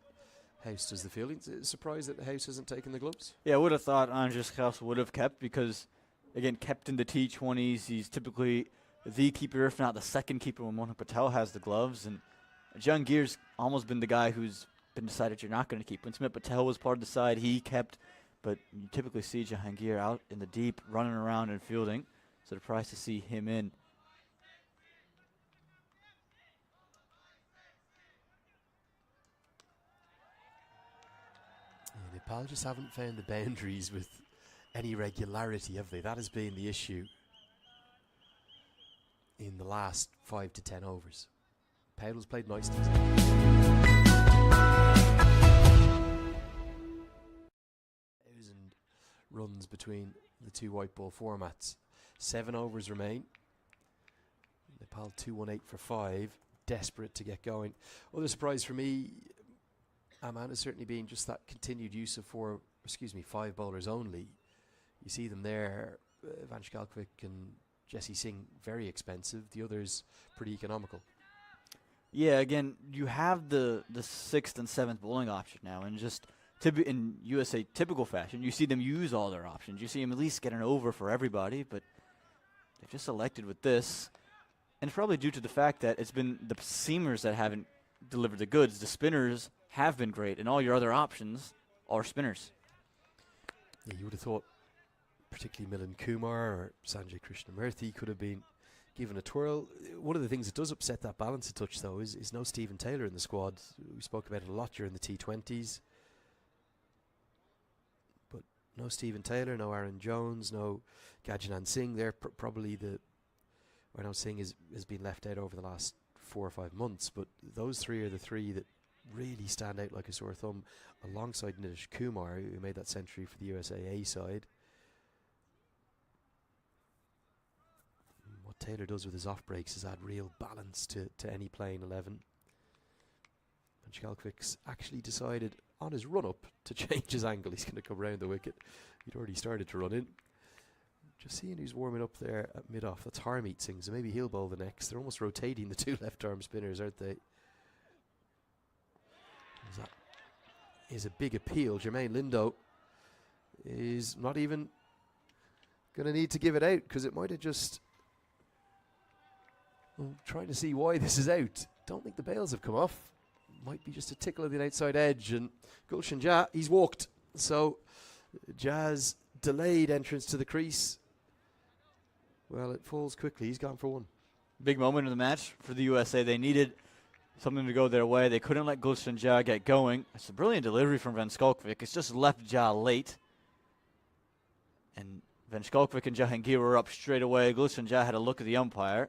House does the fielding. Surprised that House hasn't taken the gloves? Yeah, I would have thought Andres House would have kept because, again, kept in the T20s. He's typically the keeper, if not the second keeper when Mohit Patel has the gloves. And Jahangir's almost been the guy who's been decided you're not going to keep. When Smith Patel was part of the side, he kept. But you typically see Jahangir out in the deep, running around and fielding. Surprised to see him in. Yeah, Nepal just haven't found the boundaries with any regularity, have they? That has been the issue in the last 5 to 10 overs. Padel's played nicely. Runs between the two white ball formats. 7 overs remain. Nepal 218 for 5. Desperate to get going. Other surprise for me, Aman has certainly been just that continued use of 5 bowlers only. You see them there, Vansh Galkvik and Jesse Singh, very expensive. The others pretty economical. Yeah, again, you have the 6th and 7th bowling option now, and just in USA typical fashion, you see them use all their options. You see them at least get an over for everybody, but they've just elected with this. And it's probably due to the fact that it's been the seamers that haven't delivered the goods. The spinners have been great, and all your other options are spinners. Yeah, you would have thought particularly Milan Kumar or Sanjay Krishnamurthy could have been given a twirl. One of the things that does upset that balance a touch, though, is no Stephen Taylor in the squad. We spoke about it a lot during the T20s. No Stephen Taylor, no Aaron Jones, no Gajanan Singh. They're probably I know Singh has been left out over the last 4 or 5 months, but those 3 are the 3 that really stand out like a sore thumb, alongside Nitish Kumar, who made that century for the USA A side. What Taylor does with his off breaks is add real balance to any playing 11. And Shalkvik's actually decided on his run-up to change his angle. He's going to come round the wicket. He'd already started to run in. Just seeing who's warming up there at mid-off. That's Harmeet Singh, so maybe he'll bowl the next. They're almost rotating the 2 left-arm spinners, aren't they? That is a big appeal. Jermaine Lindo is not even going to need to give it out, because it might have just... I'm trying to see why this is out. Don't think the bails have come off. Might be just a tickle of the outside edge, and Gulshan Jha, he's walked. So Jha's delayed entrance to the crease, well, it falls quickly. He's gone for 1. Big moment in the match for the USA. They needed something to go their way. They couldn't let Gulshan Jha get going. It's a brilliant delivery from Van Skalkvik. It's just left Jha late. And Van Skalkvik and Jahangir were up straight away. Gulshan Jha had a look at the umpire,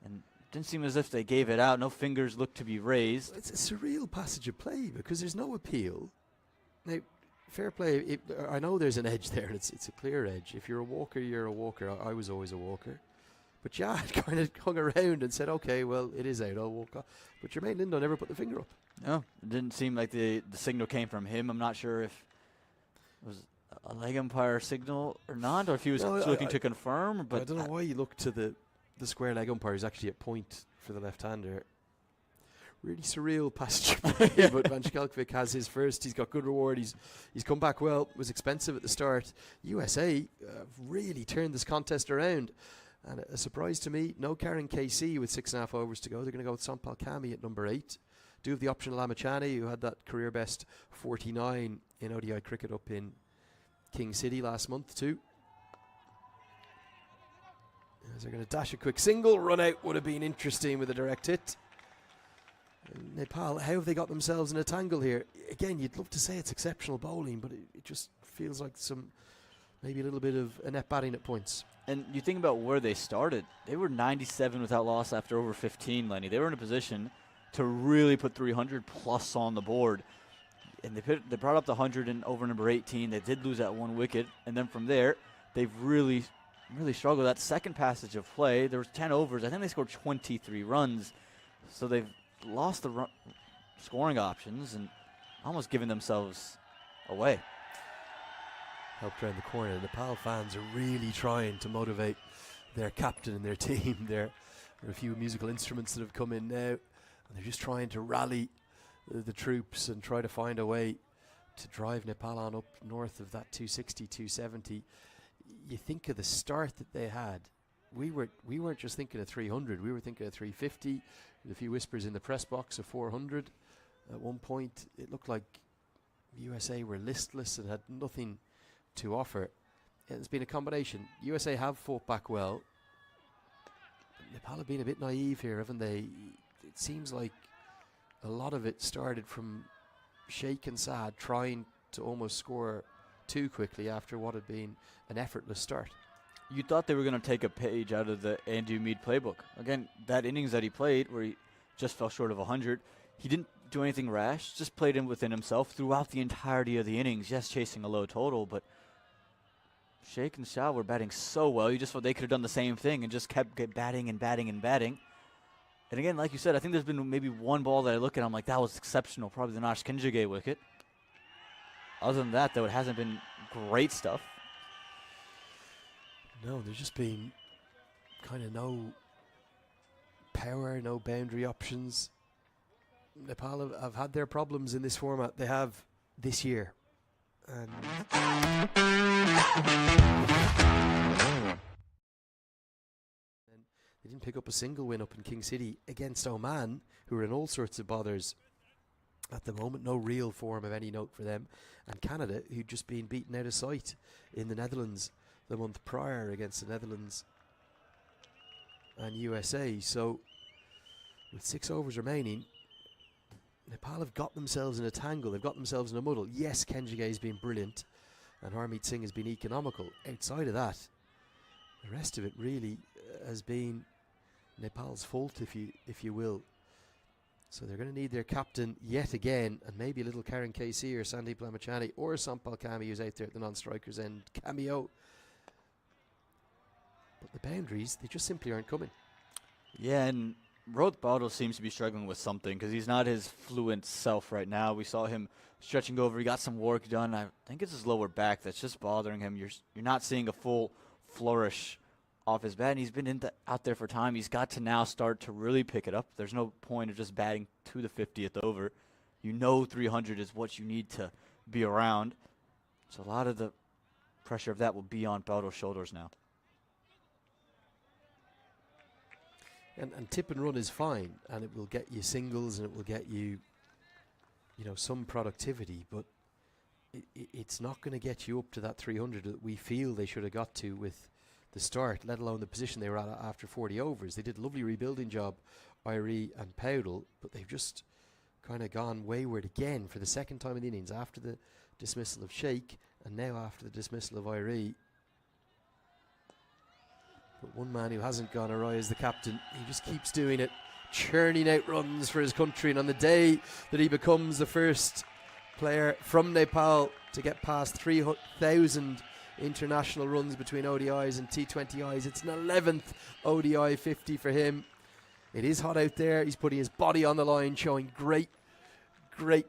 and didn't seem as if they gave it out. No fingers looked to be raised. It's a surreal passage of play because there's no appeal. Now, fair play. I know there's an edge there. It's a clear edge. If you're a walker, you're a walker. I was always a walker. But Jha had kind of hung around and said, okay, well, it is out. I'll walk off. But Jermaine Lindo never put the finger up. No, it didn't seem like the signal came from him. I'm not sure if it was a leg umpire signal or not, or if he was looking to confirm. But I don't know why you look to the square leg umpire is actually at point for the left-hander. Really surreal passage of play, but Van Skalkvik has his first. He's got good reward. He's come back well. Was expensive at the start. USA really turned this contest around. And a surprise to me, no Karen KC with 6.5 overs to go. They're going to go with Sampal Kami at number 8. Do have the optional Amachani, who had that career best 49 in ODI cricket up in King City last month too. As they're going to dash a quick single. Run out would have been interesting with a direct hit. Nepal, how have they got themselves in a tangle here? Again, you'd love to say it's exceptional bowling, but it just feels like maybe a little bit of inept batting at points. And you think about where they started. They were 97 without loss after over 15, Lenny. They were in a position to really put 300 plus on the board. And they brought up the 100 in over number 18. They did lose that one wicket. And then from there, they've really struggled. That second passage of play, there was 10 overs. I think they scored 23 runs. So they've lost the scoring options and almost given themselves away. Helped around the corner. The Nepal fans are really trying to motivate their captain and their team. There are a few musical instruments that have come in now, and they're just trying to rally the troops and try to find a way to drive Nepal on up north of that 260, 270. You think of the start that they had. We weren't just thinking of 300. We were thinking of 350. With a few whispers in the press box of 400. At one point, it looked like USA were listless and had nothing to offer. It's been a combination. USA have fought back well. Nepal have been a bit naive here, haven't they? It seems like a lot of it started from Sheikh and Saad trying to almost score too quickly after what had been an effortless start. You thought they were going to take a page out of the Andrew Mead playbook. Again, that innings that he played where he just fell short of 100, he didn't do anything rash, just played in within himself throughout the entirety of the innings. Yes, chasing a low total, but Sheikh and Shah were batting so well. You just thought they could have done the same thing and just kept batting and batting and batting. And again, like you said, I think there's been maybe one ball that I look at, I'm like, that was exceptional, probably the Nash Kinjige wicket. Other than that, though, it hasn't been great stuff. No, there's just been kind of no power, no boundary options. Nepal have had their problems in this format. They have this year. And they didn't pick up a single win up in King City against Oman, who are in all sorts of bothers at the moment. No real form of any note for them. And Canada, who'd just been beaten out of sight in the Netherlands the month prior against the Netherlands and USA. So with 6 overs remaining, Nepal have got themselves in a tangle. They've got themselves in a muddle. Yes, Kenjige has been brilliant and Harmeet Singh has been economical. Outside of that, the rest of it really has been Nepal's fault, if you will. So they're going to need their captain yet again, and maybe a little Karen KC or Sandeep Lamachani or Sampal Kami, who's out there at the non-strikers end, cameo. But the boundaries, they just simply aren't coming. Yeah, and Rohit Bottle seems to be struggling with something because he's not his fluent self right now. We saw him stretching over. He got some work done. I think it's his lower back that's just bothering him. You're not seeing a full flourish off his bat, and he's been out there for time. He's got to now start to really pick it up. There's no point of just batting to the 50th over. You know 300 is what you need to be around. So a lot of the pressure of that will be on Bottle's shoulders now. And tip and run is fine, and it will get you singles and it will get you, some productivity, but it's not going to get you up to that 300 that we feel they should have got to with the start, let alone the position they were at after 40 overs. They did a lovely rebuilding job, Irie and Powdell, but they've just kind of gone wayward again for the second time in the innings after the dismissal of Sheikh and now after the dismissal of Irie. But one man who hasn't gone awry is the captain. He just keeps doing it, churning out runs for his country. And on the day that he becomes the first player from Nepal to get past 3,000 international runs between ODIs and T20Is, it's an 11th ODI 50 for him. It is hot out there. He's putting his body on the line, showing great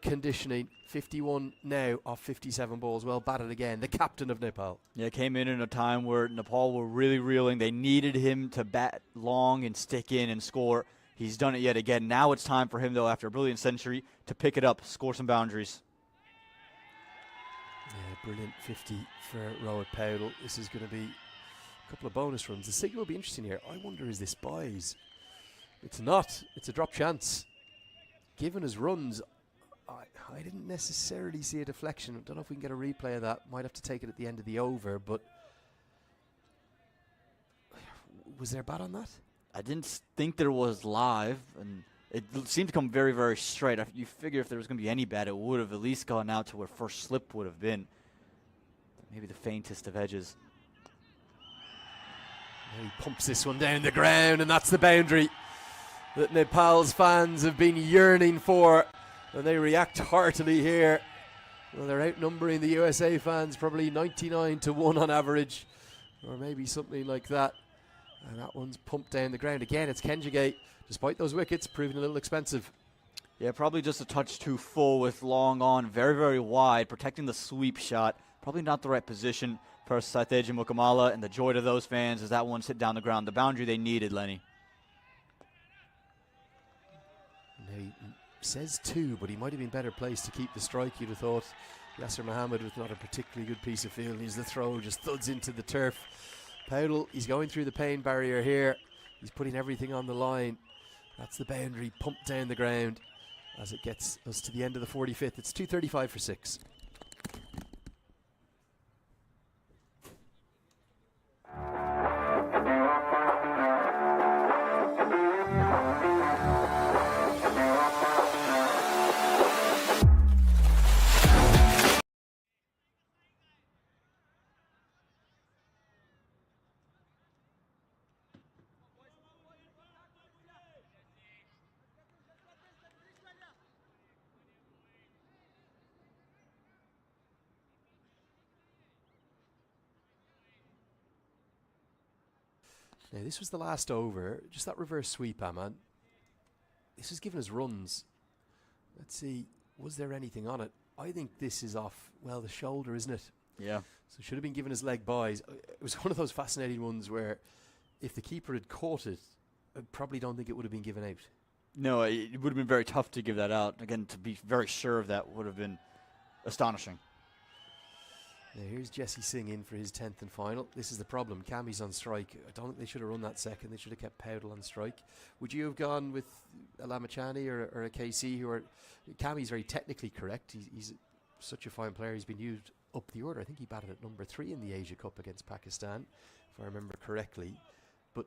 conditioning. 51 now off 57 balls. Well batted again. The captain of Nepal. Yeah, came in a time where Nepal were really reeling. They needed him to bat long and stick in and score. He's done it yet again. Now it's time for him, though, after a brilliant century, to pick it up, score some boundaries. Yeah, brilliant 50 for Rohit Powdell. This is going to be a couple of bonus runs. The signal will be interesting here. I wonder, is this buys? It's not. It's a drop chance. Given his runs, I didn't necessarily see a deflection. I don't know if we can get a replay of that. Might have to take it at the end of the over, but was there a bat on that? I didn't think there was live, and seemed to come very, very straight. You figure if there was going to be any bat, it would have at least gone out to where first slip would have been. Maybe the faintest of edges. He pumps this one down the ground, and that's the boundary that Nepal's fans have been yearning for, and they react heartily here. Well, they're outnumbering the USA fans probably 99-1 on average, or maybe something like that. And that one's pumped down the ground. Again, it's Kenjigate, despite those wickets, proving a little expensive. Yeah, probably just a touch too full with long on, very, very wide, protecting the sweep shot. Probably not the right position for Saiteja Mukamala, and the joy to those fans as that one's hit down the ground. The boundary they needed, Lenny. He says two, but he might have been better placed to keep the strike, you'd have thought. Yasser Mohammed with not a particularly good piece of fielding. As the throw just thuds into the turf. Powdell, he's going through the pain barrier here. He's putting everything on the line. That's the boundary pumped down the ground as it gets us to the end of the 45th. It's 2:35 for 6. Now, this was the last over. Just that reverse sweep, Aman. This has given us runs. Let's see, was there anything on it? I think this is off, well, the shoulder, isn't it? Yeah. So it should have been given us leg buys. It was one of those fascinating ones where if the keeper had caught it, I probably don't think it would have been given out. No, it would have been very tough to give that out. Again, to be very sure of that would have been astonishing. Now here's Jesse Singh in for his 10th and final. This is the problem. Cammy's on strike. I don't think they should have run that second. They should have kept Powdell on strike. Would you have gone with a Lamachani or a KC who are... Cammy's very technically correct. He's such a fine player. He's been used up the order. I think he batted at number 3 in the Asia Cup against Pakistan, if I remember correctly. But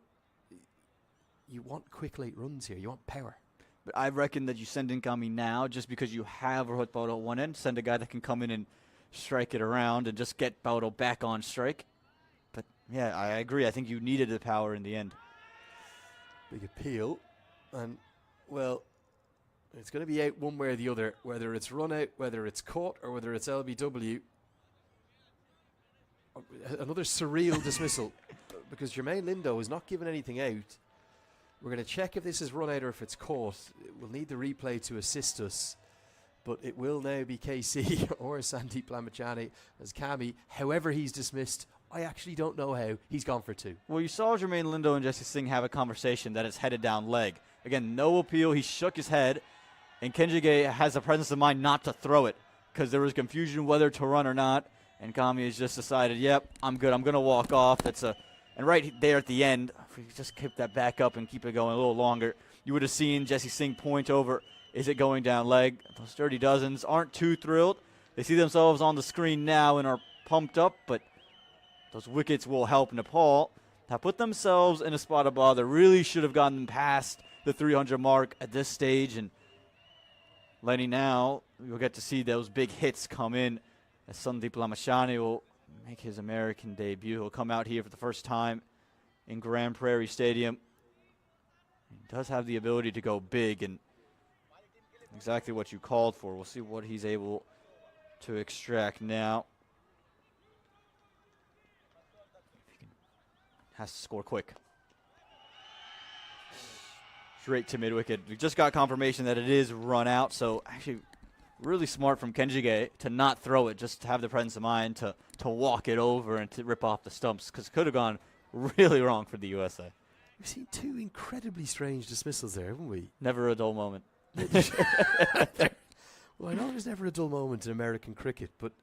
you want quick late runs here. You want power. But I reckon that you send in Kami now just because you have Rohit Baudo at one end. Send a guy that can come in and strike it around and just get Baudo back on strike. But yeah, I agree. I think you needed the power in the end. Big appeal. And, well, it's going to be out one way or the other, whether it's run out, whether it's caught, or whether it's LBW. Another surreal dismissal because Jermaine Lindo is not giving anything out. We're going to check if this is run out or if it's caught. We'll need the replay to assist us. But it will now be KC or Sandeep Lamachani as Kami. However he's dismissed, I actually don't know how. He's gone for 2. Well, you saw Jermaine Lindo and Jesse Singh have a conversation that is headed down leg. Again, no appeal. He shook his head. And Kenjige has the presence of mind not to throw it because there was confusion whether to run or not. And Kami has just decided, yep, I'm good. I'm going to walk off. And right there at the end, if we just keep that back up and keep it going a little longer, you would have seen Jesse Singh point over. Is it going down leg? Those Dirty Dozens aren't too thrilled. They see themselves on the screen now and are pumped up, but those wickets will help Nepal. Have put themselves in a spot of bother. Really should have gotten past the 300 mark at this stage. And Lenny, now you'll get to see those big hits come in as Sandeep Lamachani will make his American debut. He'll come out here for the first time in Grand Prairie Stadium. He does have the ability to go big and exactly what you called for. We'll see what he's able to extract now. Has to score quick. Straight to mid-wicket. We just got confirmation that it is run out, so actually really smart from Kenjige to not throw it, just to have the presence of mind to walk it over and to rip off the stumps, because it could have gone really wrong for the USA. We've seen 2 incredibly strange dismissals there, haven't we? Never a dull moment. Well, I know there's never a dull moment in American cricket, but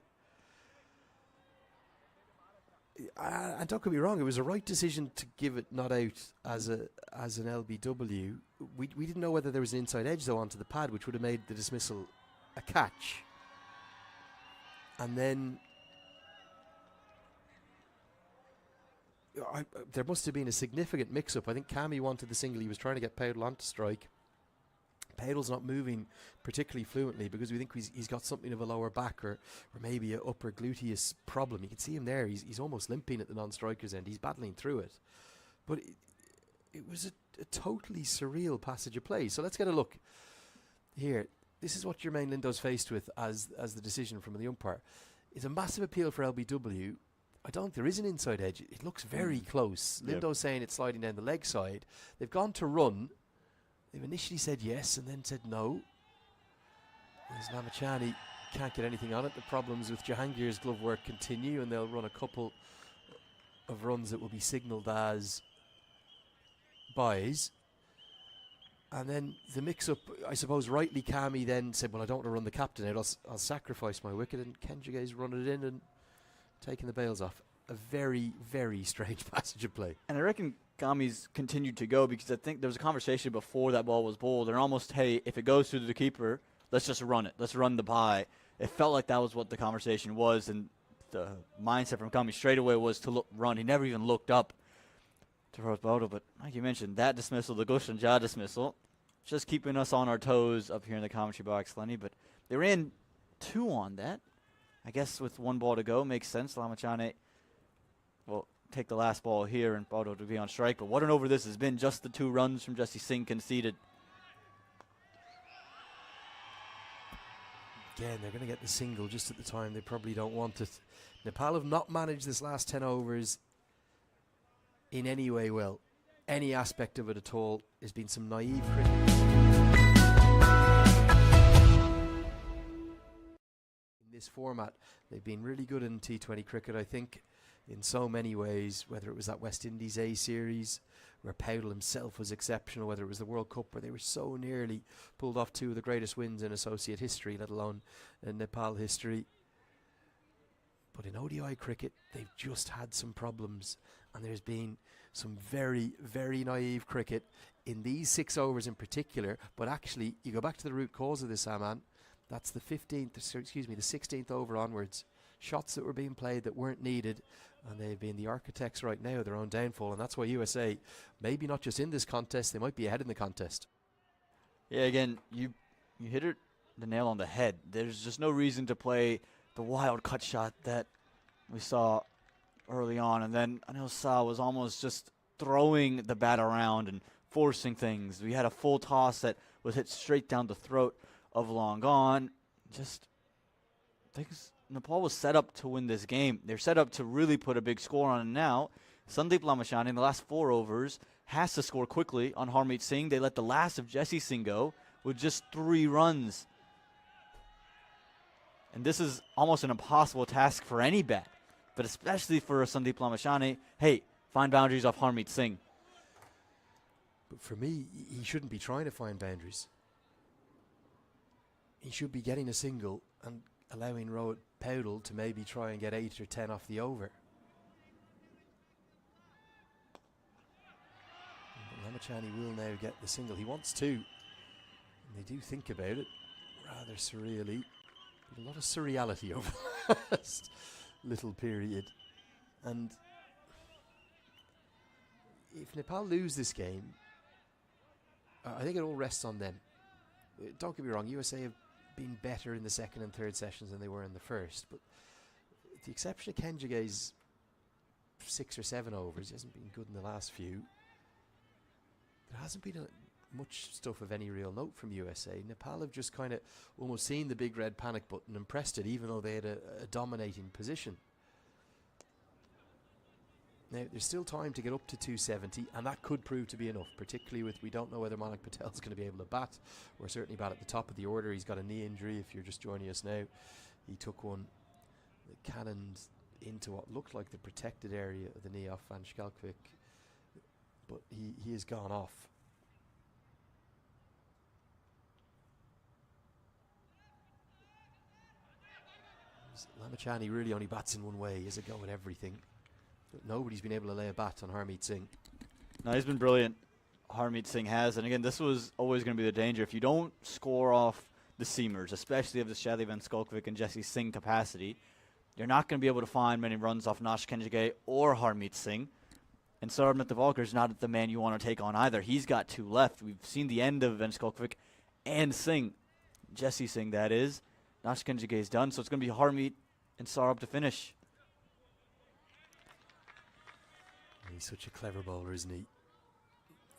and don't get me wrong, it was a right decision to give it not out as an LBW. We didn't know whether there was an inside edge though onto the pad, which would have made the dismissal a catch. And then there must have been a significant mix-up. I think Kami wanted the single. He was trying to get Powdell onto strike. Peudle's not moving particularly fluently because we think he's got something of a lower back or maybe an upper gluteus problem. You can see him there. He's almost limping at the non-striker's end. He's battling through it. But it was a totally surreal passage of play. So let's get a look here. This is what Jermaine Lindo's faced with as the decision from the umpire. It's a massive appeal for LBW. I don't think there is an inside edge. It looks very close. Lindo's saying it's sliding down the leg side. They've gone to run. They've initially said yes and then said no. As Lamachani can't get anything on it. The problems with Jahangir's glove work continue, and they'll run a couple of runs that will be signalled as buys. And then the mix-up, I suppose rightly Kami then said, well, I don't want to run the captain out. I'll sacrifice my wicket. And Kenjige's run it in and taking the bails off. A very, very strange passage of play. And I reckon Kami's continued to go because I think there was a conversation before that ball was bowled. And almost, hey, if it goes through the keeper, let's just run it. Let's run the bye. It felt like that was what the conversation was. And the mindset from Kami straight away was to run. He never even looked up to Rose Bodo. But like you mentioned, that dismissal, the Gushan Jah dismissal, just keeping us on our toes up here in the commentary box, Lenny. But they ran 2 on that. I guess with 1 ball to go, makes sense. Lamachane will take the last ball here and Bodo to be on strike. But what an over this has been. Just the 2 runs from Jesse Singh conceded. Again, they're going to get the single just at the time they probably don't want it. Nepal have not managed this last 10 overs in any way well. Any aspect of it at all. There's been some naive cricket. In this format, they've been really good in T20 cricket, I think, in so many ways, whether it was that West Indies A series, where Peudle himself was exceptional, whether it was the World Cup, where they were so nearly pulled off 2 of the greatest wins in associate history, let alone in Nepal history. But in ODI cricket, they've just had some problems, and there's been some very, very naive cricket in these 6 overs in particular. But actually, you go back to the root cause of this, Aman. That's the 16th over onwards. Shots that were being played that weren't needed, and they've been the architects right now of their own downfall. And that's why USA, maybe not just in this contest, they might be ahead in the contest. Yeah, again, you hit it the nail on the head. There's just no reason to play the wild cut shot that we saw early on. And then Anil Shah was almost just throwing the bat around and forcing things. We had a full toss that was hit straight down the throat of Long Gone. Just things. Nepal was set up to win this game. They're set up to really put a big score on it now. Sandeep Lamachani in the last 4 overs has to score quickly on Harmeet Singh. They let the last of Jesse Singh go with just 3 runs. And this is almost an impossible task for any bat, but especially for Sandeep Lamachani. Hey, find boundaries off Harmeet Singh. But for me, he shouldn't be trying to find boundaries. He should be getting a single and allowing Rohit Peudle to maybe try and get 8 or 10 off the over. But Lamachani will now get the single. He wants to, and they do think about it rather surreally. But a lot of surreality over the last little period. And if Nepal lose this game, I think it all rests on them. Don't get me wrong, USA have been better in the second and third sessions than they were in the first, but with the exception of Kenjige's 6 or 7 overs, he hasn't been good in the last few. There hasn't been much stuff of any real note from USA. Nepal have just kind of almost seen the big red panic button and pressed it, even though they had a dominating position. Now, there's still time to get up to 270, and that could prove to be enough, particularly with we don't know whether Manik Patel's going to be able to bat, or certainly bat at the top of the order. He's got a knee injury, if you're just joining us now. He took one that cannoned into what looked like the protected area of the knee off Van Schalkwijk, but he has gone off. Lamachani really only bats in one way. He has a go at everything. But nobody's been able to lay a bat on Harmeet Singh. No, he's been brilliant. Harmeet Singh has. And again, this was always going to be the danger. If you don't score off the seamers, especially of the Shadi Van Schalkwijk and Jesse Singh capacity, you're not going to be able to find many runs off Nash Kenjige or Harmeet Singh. And Saurabh Netravalkar is not the man you want to take on either. He's got 2 left. We've seen the end of Van Schalkwijk and Singh. Jesse Singh, that is. Nashkanjige is done, so it's going to be Harmeet and Saurabh to finish. He's such a clever bowler, isn't he?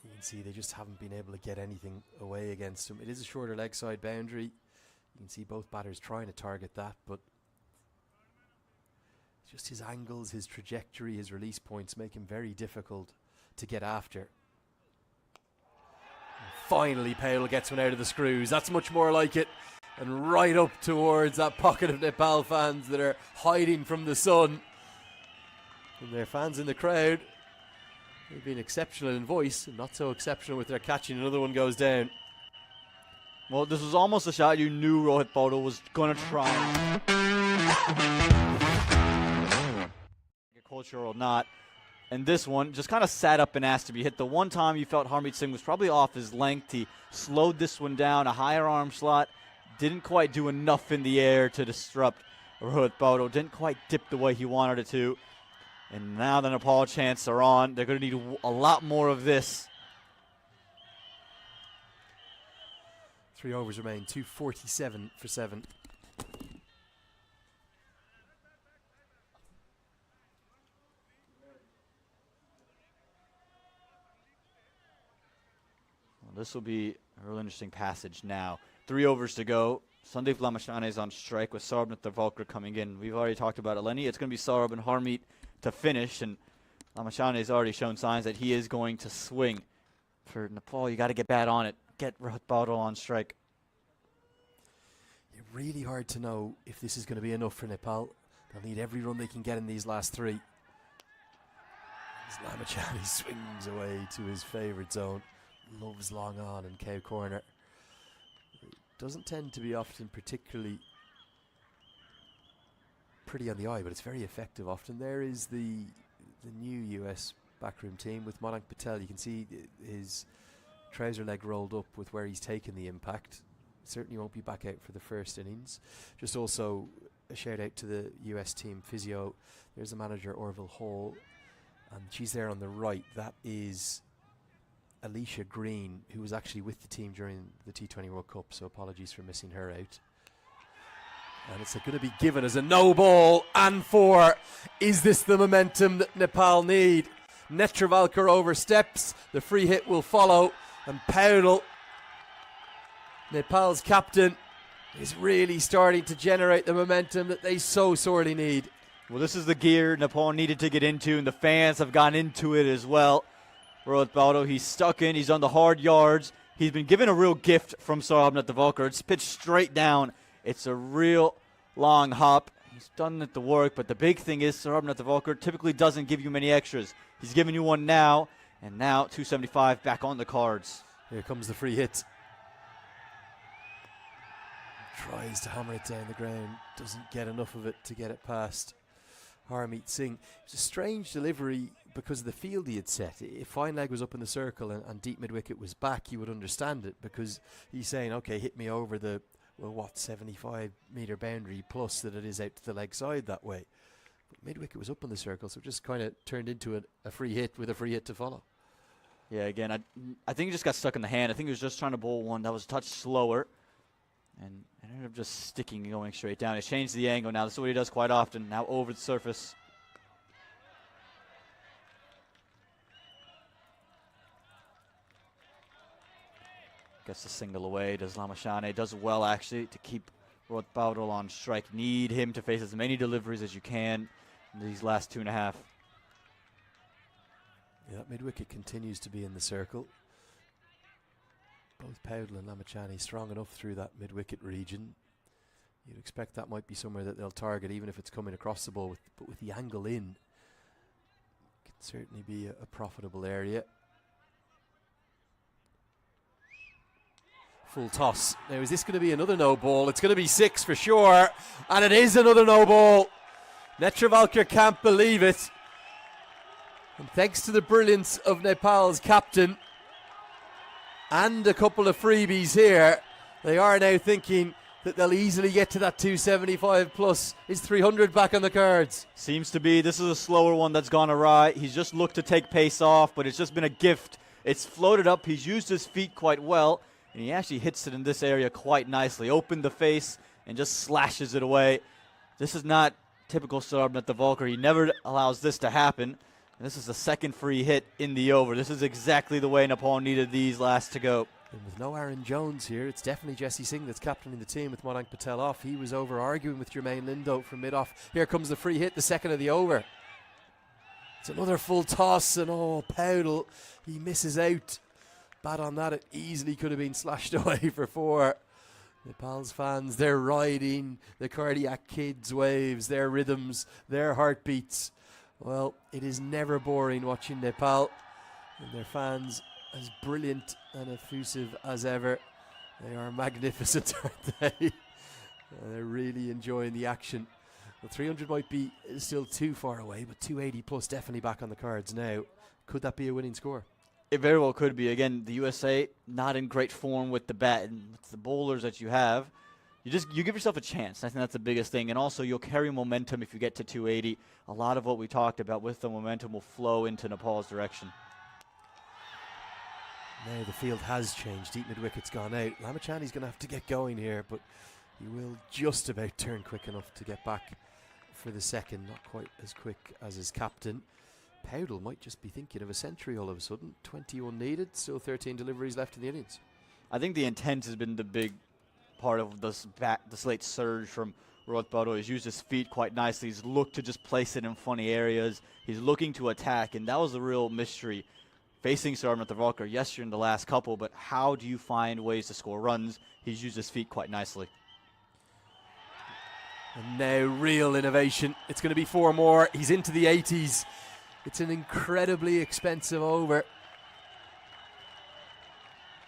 You can see they just haven't been able to get anything away against him. It is a shorter leg side boundary. You can see both batters trying to target that, but just his angles, his trajectory, his release points make him very difficult to get after. And finally, Paul gets one out of the screws. That's much more like it. And right up towards that pocket of Nepal fans that are hiding from the sun. And their fans in the crowd, they've been exceptional in voice and not so exceptional with their catching. Another one goes down. Well, this was almost a shot you knew Rohit Paudel was going to try. Culture or not. And this one just kind of sat up and asked to be hit. The one time you felt Harmeet Singh was probably off his length, he slowed this one down, a higher arm slot. Didn't quite do enough in the air to disrupt Rohit Paudel. Didn't quite dip the way he wanted it to. And now the Nepal chants are on. They're going to need a lot more of this. 3 overs remain, 247 for 7. Well, this will be a real interesting passage now. 3 overs to go. Sandeep Lamashane is on strike with Saurabh Nathravalkar coming in. We've already talked about it, Lenny. It's going to be Saurabh and Harmeet to finish, and Lamashane has already shown signs that he is going to swing. For Nepal, you got to get bad on it. Get Rohit Paudel on strike. It's really hard to know if this is going to be enough for Nepal. They'll need every run they can get in these last 3. As Lamashane swings away to his favourite zone. Loves long on and cow corner. Doesn't tend to be often particularly pretty on the eye, but it's very effective often. There is the new US backroom team with Madank Patel. You can see his trouser leg rolled up with where he's taken the impact. Certainly won't be back out for the first innings. Just also a shout out to the US team physio. There's the manager, Orville Hall, and she's there on the right. That is Alicia Green, who was actually with the team during the T20 World Cup, so apologies for missing her out. And it's going to be given as a no ball and 4. Is this the momentum that Nepal need? Netravalkar oversteps, the free hit will follow, and Paudel, Nepal's captain, is really starting to generate the momentum that they so sorely need. Well, this is the gear Nepal needed to get into, and the fans have gone into it as well. Rohit Paudel, he's stuck in, he's on the hard yards. He's been given a real gift from Saurabh Nathravalkar. It's pitched straight down. It's a real long hop. He's done it to work, but the big thing is Saurabh Nathravalkar typically doesn't give you many extras. He's giving you one now, and now 275 back on the cards. Here comes the free hit. Tries to hammer it down the ground, doesn't get enough of it to get it past Harmeet Singh. It was a strange delivery because of the field he had set. If fine leg was up in the circle and deep mid wicket was back, you would understand it, because he's saying, okay, hit me over the, 75 metre boundary plus that it is out to the leg side that way. But mid wicket was up in the circle, so it just kind of turned into a free hit with a free hit to follow. Yeah, again, I think he just got stuck in the hand. I think he was just trying to bowl one that was a touch slower, and it ended up just sticking and going straight down. He's changed the angle now. This is what he does quite often. Now over the surface. Gets the single away. Does Lamashane. Does well, actually, to keep Rohit Paudel on strike. Need him to face as many deliveries as you can in these last 2.5. Yeah, that mid-wicket continues to be in the circle. Both Paudel and Lamashane strong enough through that mid-wicket region. You'd expect that might be somewhere that they'll target, even if it's coming across the ball. But with the angle in, it can certainly be a profitable area. Full toss. Now, is this going to be another no ball? It's going to be 6 for sure. And it is another no ball. Netravalkar can't believe it. And thanks to the brilliance of Nepal's captain and a couple of freebies here, they are now thinking that they'll easily get to that 275 plus. Is 300 back on the cards? Seems to be. This is a slower one that's gone awry. He's just looked to take pace off, but it's just been a gift. It's floated up. He's used his feet quite well, and he actually hits it in this area quite nicely. Opened the face and just slashes it away. This is not typical Sarbnet the Volker. He never allows this to happen. And this is the second free hit in the over. This is exactly the way Nepal needed these last to go. And with no Aaron Jones here, it's definitely Jesse Singh that's captaining the team with Madank Patel off. He was over arguing with Jermaine Lindo from mid-off. Here comes the free hit, the second of the over. It's another full toss, and Powdle, he misses out. Bad on that, it easily could have been slashed away for 4. Nepal's fans, they're riding the cardiac kids' waves, their rhythms, their heartbeats. Well, it is never boring watching Nepal, and their fans as brilliant and effusive as ever. They are magnificent, aren't they? They're really enjoying the action. Well, 300 might be still too far away, but 280 plus definitely back on the cards now. Could that be a winning score? It very well could be. Again, the USA not in great form with the bat and with the bowlers that you have. You give yourself a chance. I think that's the biggest thing. And also, you'll carry momentum if you get to 280. A lot of what we talked about with the momentum will flow into Nepal's direction. Now the field has changed. Deep mid-wicket's gone out. Lamachani's going to have to get going here, but he will just about turn quick enough to get back for the second. Not quite as quick as his captain. Powdle might just be thinking of a century all of a sudden. 21 needed, still 13 deliveries left in the innings. I think the intent has been the big part of this this late surge from Rohit Bado. He's used his feet quite nicely. He's looked to just place it in funny areas. He's looking to attack, and that was the real mystery facing Sarbnet the Volker. Yes, you're in the last couple, but how do you find ways to score runs? He's used his feet quite nicely. And now real innovation. It's going to be 4 more. He's into the 80s. It's an incredibly expensive over.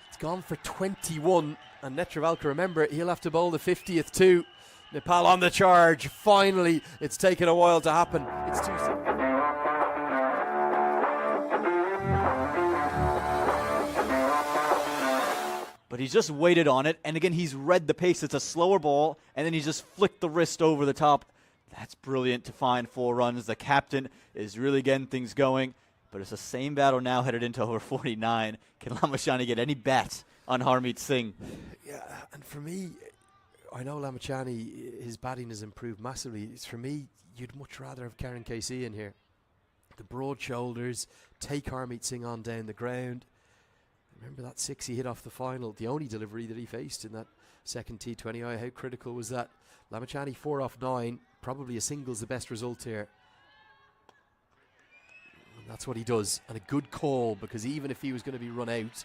It's gone for 21. And Netravalka, remember, he'll have to bowl the 50th too. Nepal on the charge. Finally, it's taken a while to happen. It's too soon. But he's just waited on it. And again, he's read the pace. It's a slower ball. And then he's just flicked the wrist over the top. That's brilliant to find 4 runs. The captain is really getting things going. But it's the same battle now headed into over 49. Can Lamachani get any bats on Harmeet Singh? Yeah, and for me, I know Lamachani, his batting has improved massively. It's for me, you'd much rather have Karen KC in here. The broad shoulders, take Harmeet Singh on down the ground. Remember that 6 he hit off the final, the only delivery that he faced in that second T20I. How critical was that? Lamachani 4 off 9, probably a single's the best result here. And that's what he does, and a good call, because even if he was going to be run out,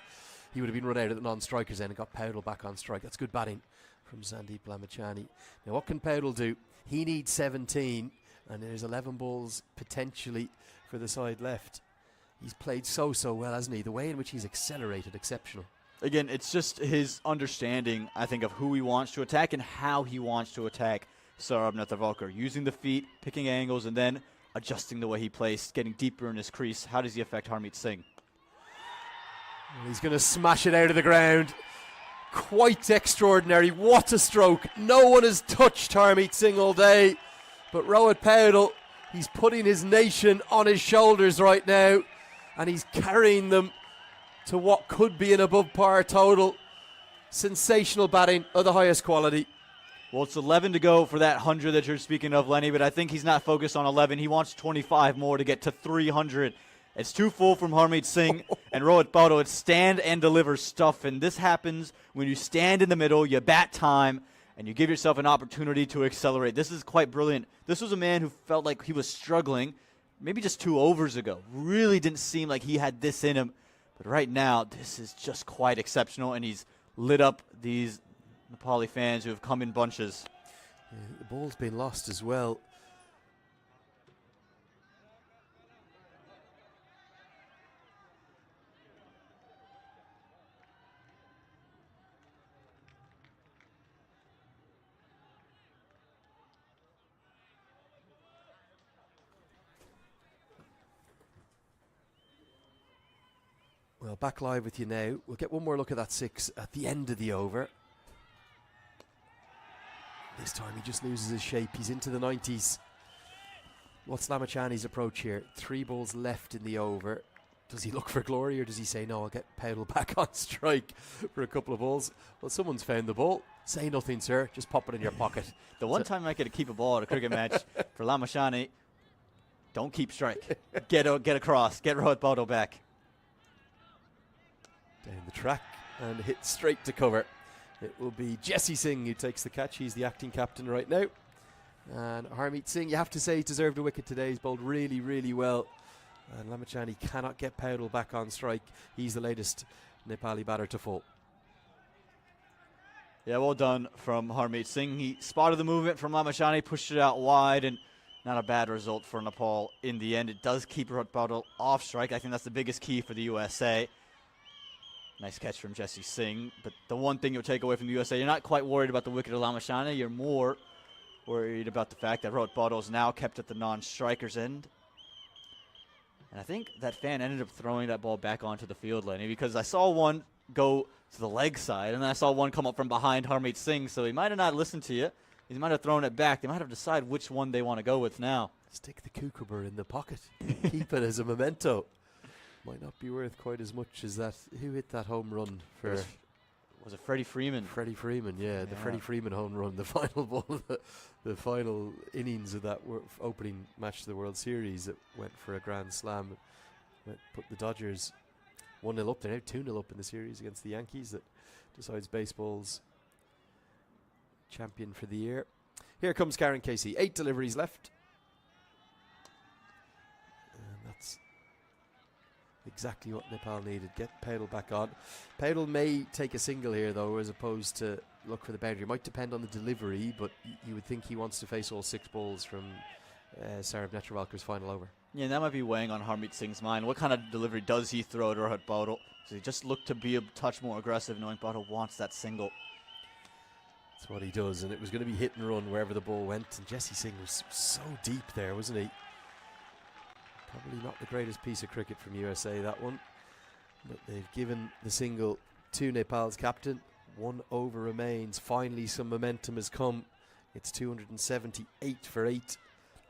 he would have been run out at the non-strikers end and got Powdle back on strike. That's good batting from Sandeep Lamachani. Now what can Powdle do? He needs 17, and there's 11 balls potentially for the side left. He's played so well, hasn't he? The way in which he's accelerated, exceptional. Again, it's just his understanding, I think, of who he wants to attack and how he wants to attack Sarbnet the Volker. Using the feet, picking angles, and then adjusting the way he plays, getting deeper in his crease. How does he affect Harmeet Singh? Well, he's going to smash it out of the ground. Quite extraordinary. What a stroke. No one has touched Harmeet Singh all day. But Rohit Powdle, he's putting his nation on his shoulders right now. And he's carrying them to what could be an above par total. Sensational batting of the highest quality. Well, it's 11 to go for that 100 that you're speaking of, Lenny, but I think he's not focused on 11. He wants 25 more to get to 300. It's too full from Harmeet Singh and Rohit Bado. It's stand and deliver stuff, and this happens when you stand in the middle, you bat time, and you give yourself an opportunity to accelerate. This is quite brilliant. This was a man who felt like he was struggling maybe just 2 overs ago. Really didn't seem like he had this in him. But right now, this is just quite exceptional, and he's lit up these Nepali fans who have come in bunches. Yeah, the ball's been lost as well. Well, back live with you now. We'll get one more look at that 6 at the end of the over. This time he just loses his shape. He's into the 90s. What's Lamachani's approach here? 3 balls left in the over. Does he look for glory, or does he say, no, I'll get Powell back on strike for a couple of balls? Well, someone's found the ball. Say nothing, sir. Just pop it in your pocket. The one time I could keep a ball at a cricket match for Lamashani, don't keep strike. Get across. Get Rohit Bodal back. Down the track and hit straight to cover. It will be Jesse Singh who takes the catch. He's the acting captain right now. And Harmeet Singh, you have to say, deserved a wicket today. He's bowled really, really well. And Lamachani cannot get Powell back on strike. He's the latest Nepali batter to fall. Yeah, well done from Harmeet Singh. He spotted the movement from Lamachani, pushed it out wide, and not a bad result for Nepal in the end. It does keep Rohit Bodal off strike. I think that's the biggest key for the USA. Nice catch from Jesse Singh. But the one thing you'll take away from the USA, you're not quite worried about the wicket of Lamachani. You're more worried about the fact that Rohit Bodal is now kept at the non-striker's end. And I think that fan ended up throwing that ball back onto the field, Lenny, because I saw one go to the leg side, and then I saw one come up from behind Harmeet Singh, so he might have not listened to you. He might have thrown it back. They might have decided which one they want to go with now. Stick the cucumber in the pocket. Keep it as a memento. Might not be worth quite as much as that. Who hit that home run for? Was it Freddie Freeman? Freddie Freeman, yeah, the Freddie Freeman home run, the final ball, the final innings of that opening match to the World Series that went for a grand slam. Put the Dodgers 1-0 up. They're now 2-0 up in the series against the Yankees. That decides baseball's champion for the year. Here comes Karen Casey. 8 deliveries left. And that's exactly what Nepal needed. Get Powell back on. Powell may take a single here, though, as opposed to look for the boundary. It might depend on the delivery, but you would think he wants to face all 6 balls from Saurav Netravalkar's final over. Yeah, and that might be weighing on Harmeet Singh's mind. What kind of delivery does he throw to Rohit Bodal? So he just looked to be a touch more aggressive, knowing Bodal wants that single. That's what he does, and it was going to be hit and run wherever the ball went. And Jesse Singh was so deep there, wasn't he? Probably not the greatest piece of cricket from USA, that one. But they've given the single to Nepal's captain. 1 over remains. Finally, some momentum has come. It's 278 for 8.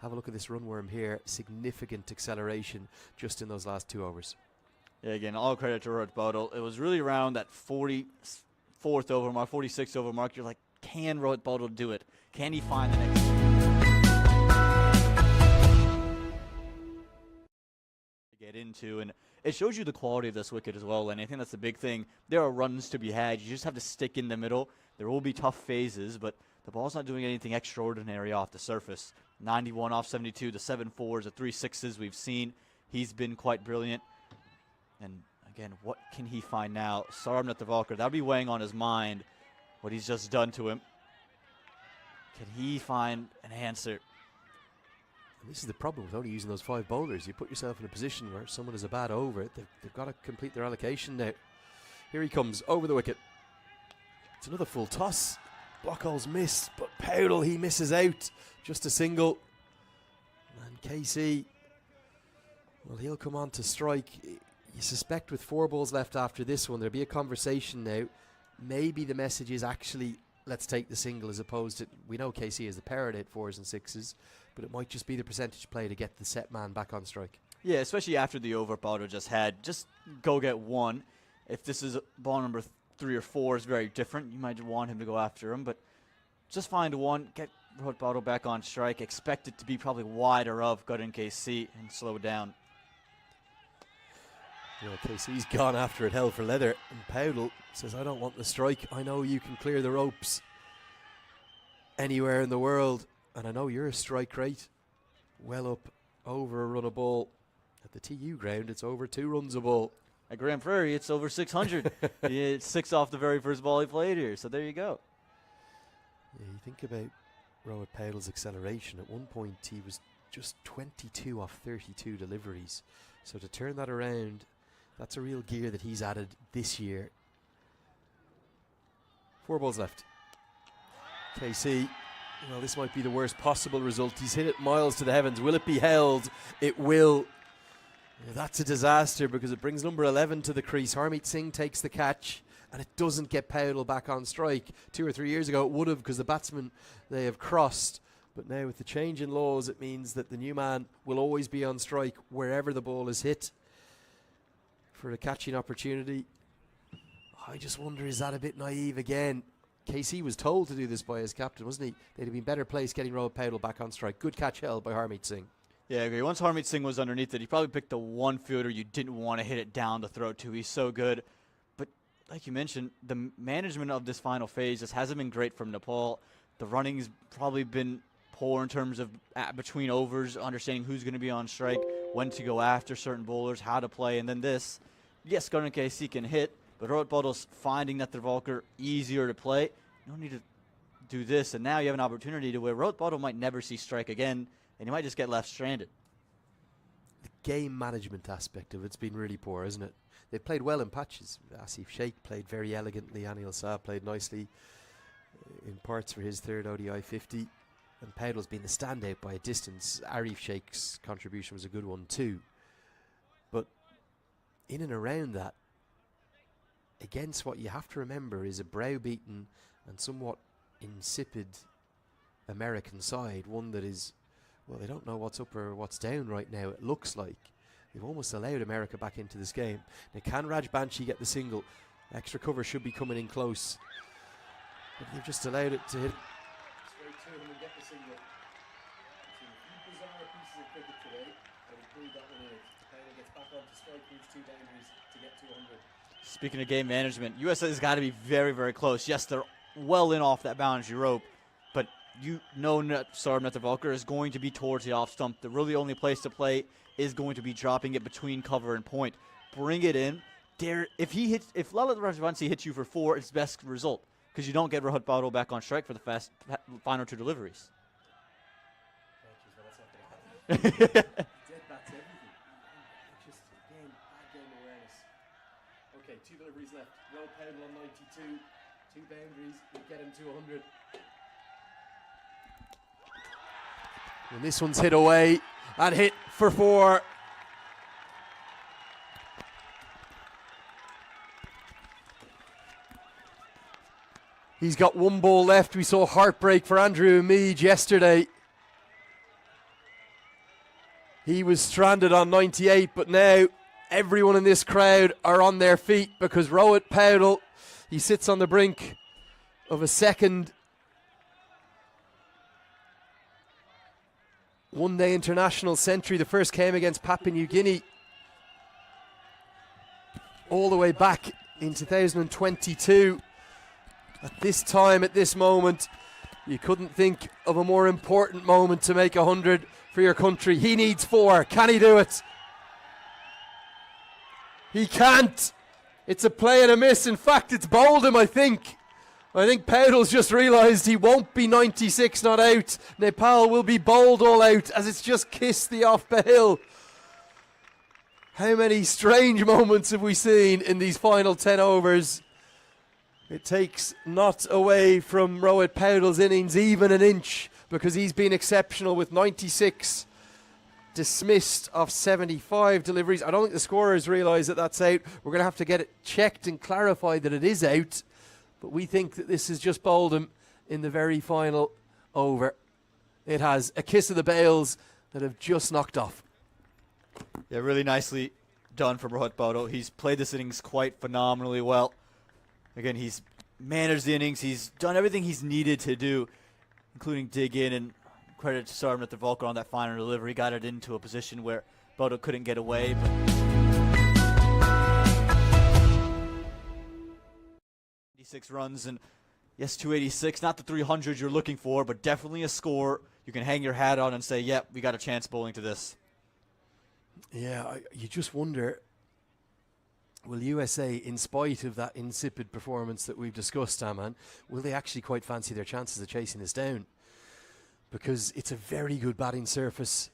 Have a look at this runworm here. Significant acceleration just in those last 2 overs. Yeah, again, all credit to Rohit Bodal. It was really around that 44th over mark, 46th over mark. You're like, can Rohit Bodal do it? Can he find the next get into? And it shows you the quality of this wicket as well, and I think that's the big thing. There are runs to be had. You just have to stick in the middle. There will be tough phases, but the ball's not doing anything extraordinary off the surface. 91 off 72, the 7-4s, the 3-6s we've seen. He's been quite brilliant. And again, what can he find now? Saurav Netravalkar, that'll be weighing on his mind, what he's just done to him. Can he find an answer? And this is the problem with only using those 5 bowlers. You put yourself in a position where someone has a bad over. They've got to complete their allocation now. Here he comes, over the wicket. It's another full toss. Block holes missed, but Powell, he misses out. Just a single. And KC, well, he'll come on to strike. You suspect with 4 balls left after this one, there'll be a conversation now. Maybe the message is actually, let's take the single, as opposed to, we know KC has the power to hit 4s and 6s, but it might just be the percentage play to get the set man back on strike. Yeah, especially after the over Bodal just had. Just go get 1. If this is ball number 3 or 4 is very different. You might want him to go after him, but just find 1, get Rohit Bodal back on strike, expect it to be probably wider of Gudin KC and slow down. You know, KC's gone after it hell for leather, and Powell says, I don't want the strike. I know you can clear the ropes anywhere in the world, and I know you're a strike rate well up over a run a ball. At the TU ground, it's over 2 runs a ball. At Grand Prairie, it's over 600. It's 6 off the very first ball he played here, so there you go. Yeah, you think about Rohit Powell's acceleration. At one point, he was just 22 off 32 deliveries. So to turn that around, that's a real gear that he's added this year. 4 balls left. KC, well, this might be the worst possible result. He's hit it miles to the heavens. Will it be held? It will. Yeah, that's a disaster because it brings number 11 to the crease. Harmeet Singh takes the catch, and it doesn't get Powell back on strike. 2 or 3 years ago it would have, because the batsmen, they have crossed. But now with the change in laws, it means that the new man will always be on strike wherever the ball is hit. for a catching opportunity. I just wonder, is that a bit naive again? KC was told to do this by his captain, wasn't he? They'd have been better placed getting Rohit Paudel back on strike. Good catch held by Harmeet Singh. Yeah, I agree. Once Harmeet Singh was underneath it, he probably picked the one fielder you didn't want to hit it down the throat to. He's so good. But like you mentioned, the management of this final phase just hasn't been great from Nepal. The running's probably been poor in terms of between overs, understanding who's going to be on strike, when to go after certain bowlers, how to play. And then this, yes, Garden KC can hit, but Rohit Paudel's finding that the Volker easier to play. You don't need to do this. And now you have an opportunity to where Rohit Paudel might never see strike again, and you might just get left stranded. The game management aspect of it's been really poor, isn't it? They played well in patches. Asif Sheikh played very elegantly. Anil Shah played nicely in parts for his third ODI 50. And Paudel's been the standout by a distance. Arif Sheikh's contribution was a good one too. But in and around that, against what you have to remember is a browbeaten and somewhat insipid American side, one that is, well, they don't know what's up or what's down right now, it looks like. They've almost allowed America back into this game. Now, can Raj Banshi get the single? Extra cover should be coming in close. But they've just allowed it to hit straight to him and get the single. We've seen a few bizarre pieces of cricket today. I would include that one in it. Paudel gets back onto strike, moves 2 boundaries to get to 100. Speaking of game management, USA has got to be very, very close. Yes, they're well in off that boundary rope, but you know Saurabh Netravalkar is going to be towards the off stump. The really only place to play is going to be dropping it between cover and point. Bring it in. If Lalit Rajvanshi hits you for 4, it's best result because you don't get Rohit Paudel back on strike for the final 2 deliveries. That's everything. Just again, bad game awareness. Okay, 2 deliveries left. Rohit Paudel on 92. 2 boundaries will get him to 100. And this one's hit away and hit for 4. He's got 1 ball left. We saw heartbreak for Andrew Mead yesterday. He was stranded on 98, but now everyone in this crowd are on their feet because Rohit Paudel, he sits on the brink of a second one-day international century. The first came against Papua New Guinea all the way back in 2022. At this time, at this moment, you couldn't think of a more important moment to make 100 for your country. He needs 4. Can he do it? He can't. It's a play and a miss. In fact, it's bowled him, I think. I think Paudel's just realised he won't be 96 not out. Nepal will be bowled all out as it's just kissed the off the hill. How many strange moments have we seen in these final 10 overs? It takes not away from Rohit Paudel's innings even an inch because he's been exceptional with 96 dismissed off 75 deliveries. I don't think the scorers realise that that's out. We're going to have to get it checked and clarified that it is out. But we think that this has just bowled him in the very final over. It has a kiss of the bails that have just knocked off. Yeah, really nicely done from Rohit Paudel. He's played this innings quite phenomenally well. Again, he's managed the innings. He's done everything he's needed to do, including dig in, and credit to Saurabh Netravalkar on that final delivery. Got it into a position where Paudel couldn't get away. But 86 runs, and yes, 286. Not the 300 you're looking for, but definitely a score you can hang your hat on and say, yep, we got a chance bowling to this. Yeah, you just wonder, will USA, in spite of that insipid performance that we've discussed, Aman, will they actually quite fancy their chances of chasing this down? Because it's a very good batting surface.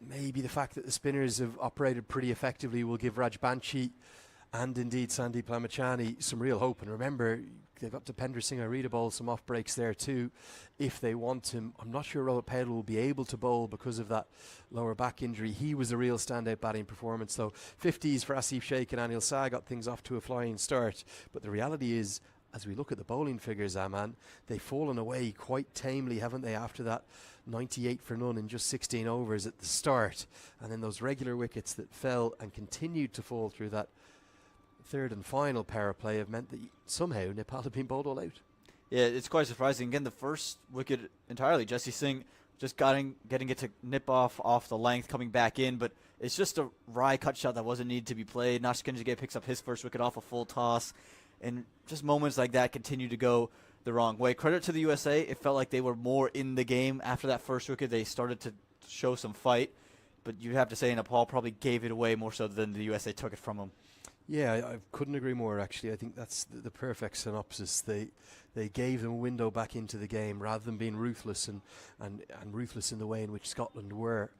Maybe the fact that the spinners have operated pretty effectively will give Raj Banshi and indeed Sandeep Lamachani some real hope. And remember, they've got Dipender Singh Arita bowl some off breaks there too if they want him. I'm not sure Rohit Paudel will be able to bowl because of that lower back injury. He was a real standout batting performance though. 50s for Asif Sheikh and Anil Shah got things off to a flying start. But the reality is as we look at the bowling figures, Aman, they've fallen away quite tamely, haven't they, after that 98 for none in just 16 overs at the start. And then those regular wickets that fell and continued to fall through that third and final power play have meant that somehow Nepal have been bowled all out. Yeah, it's quite surprising. Again, the first wicket entirely, Jesse Singh just getting it to nip off the length, coming back in, but it's just a wry cut shot that wasn't needed to be played. Nashkinjige picks up his first wicket off a full toss, and just moments like that continue to go the wrong way. Credit to the USA. It felt like they were more in the game after that first wicket. They started to show some fight, but you'd have to say Nepal probably gave it away more so than the USA took it from them. Yeah, I couldn't agree more, actually. I think that's the perfect synopsis. They gave them a window back into the game rather than being ruthless and ruthless in the way in which Scotland were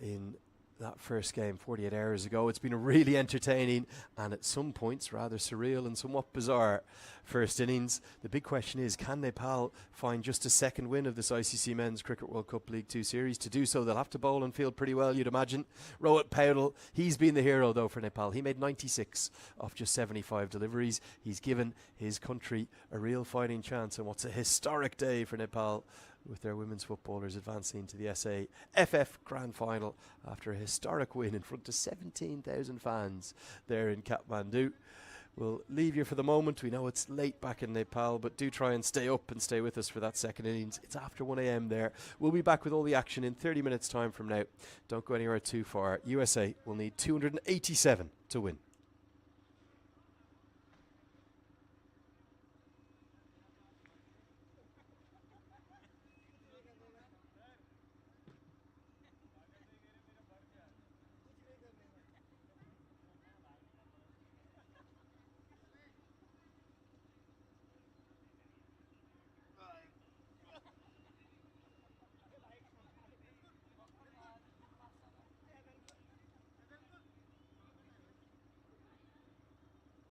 in that first game 48 hours ago. It's been a really entertaining and at some points rather surreal and somewhat bizarre first innings. The big question is, can Nepal find just a second win of this ICC Men's Cricket World Cup League 2 series? To do so, they'll have to bowl and field pretty well, you'd imagine. Rohit Paudel, he's been the hero though for Nepal. He made 96 off just 75 deliveries. He's given his country a real fighting chance, and what's a historic day for Nepal with their women's footballers advancing to the SAFF Grand Final after a historic win in front of 17,000 fans there in Kathmandu. We'll leave you for the moment. We know it's late back in Nepal, but do try and stay up and stay with us for that second innings. It's after 1 a.m. there. We'll be back with all the action in 30 minutes time from now. Don't go anywhere too far. USA will need 287 to win.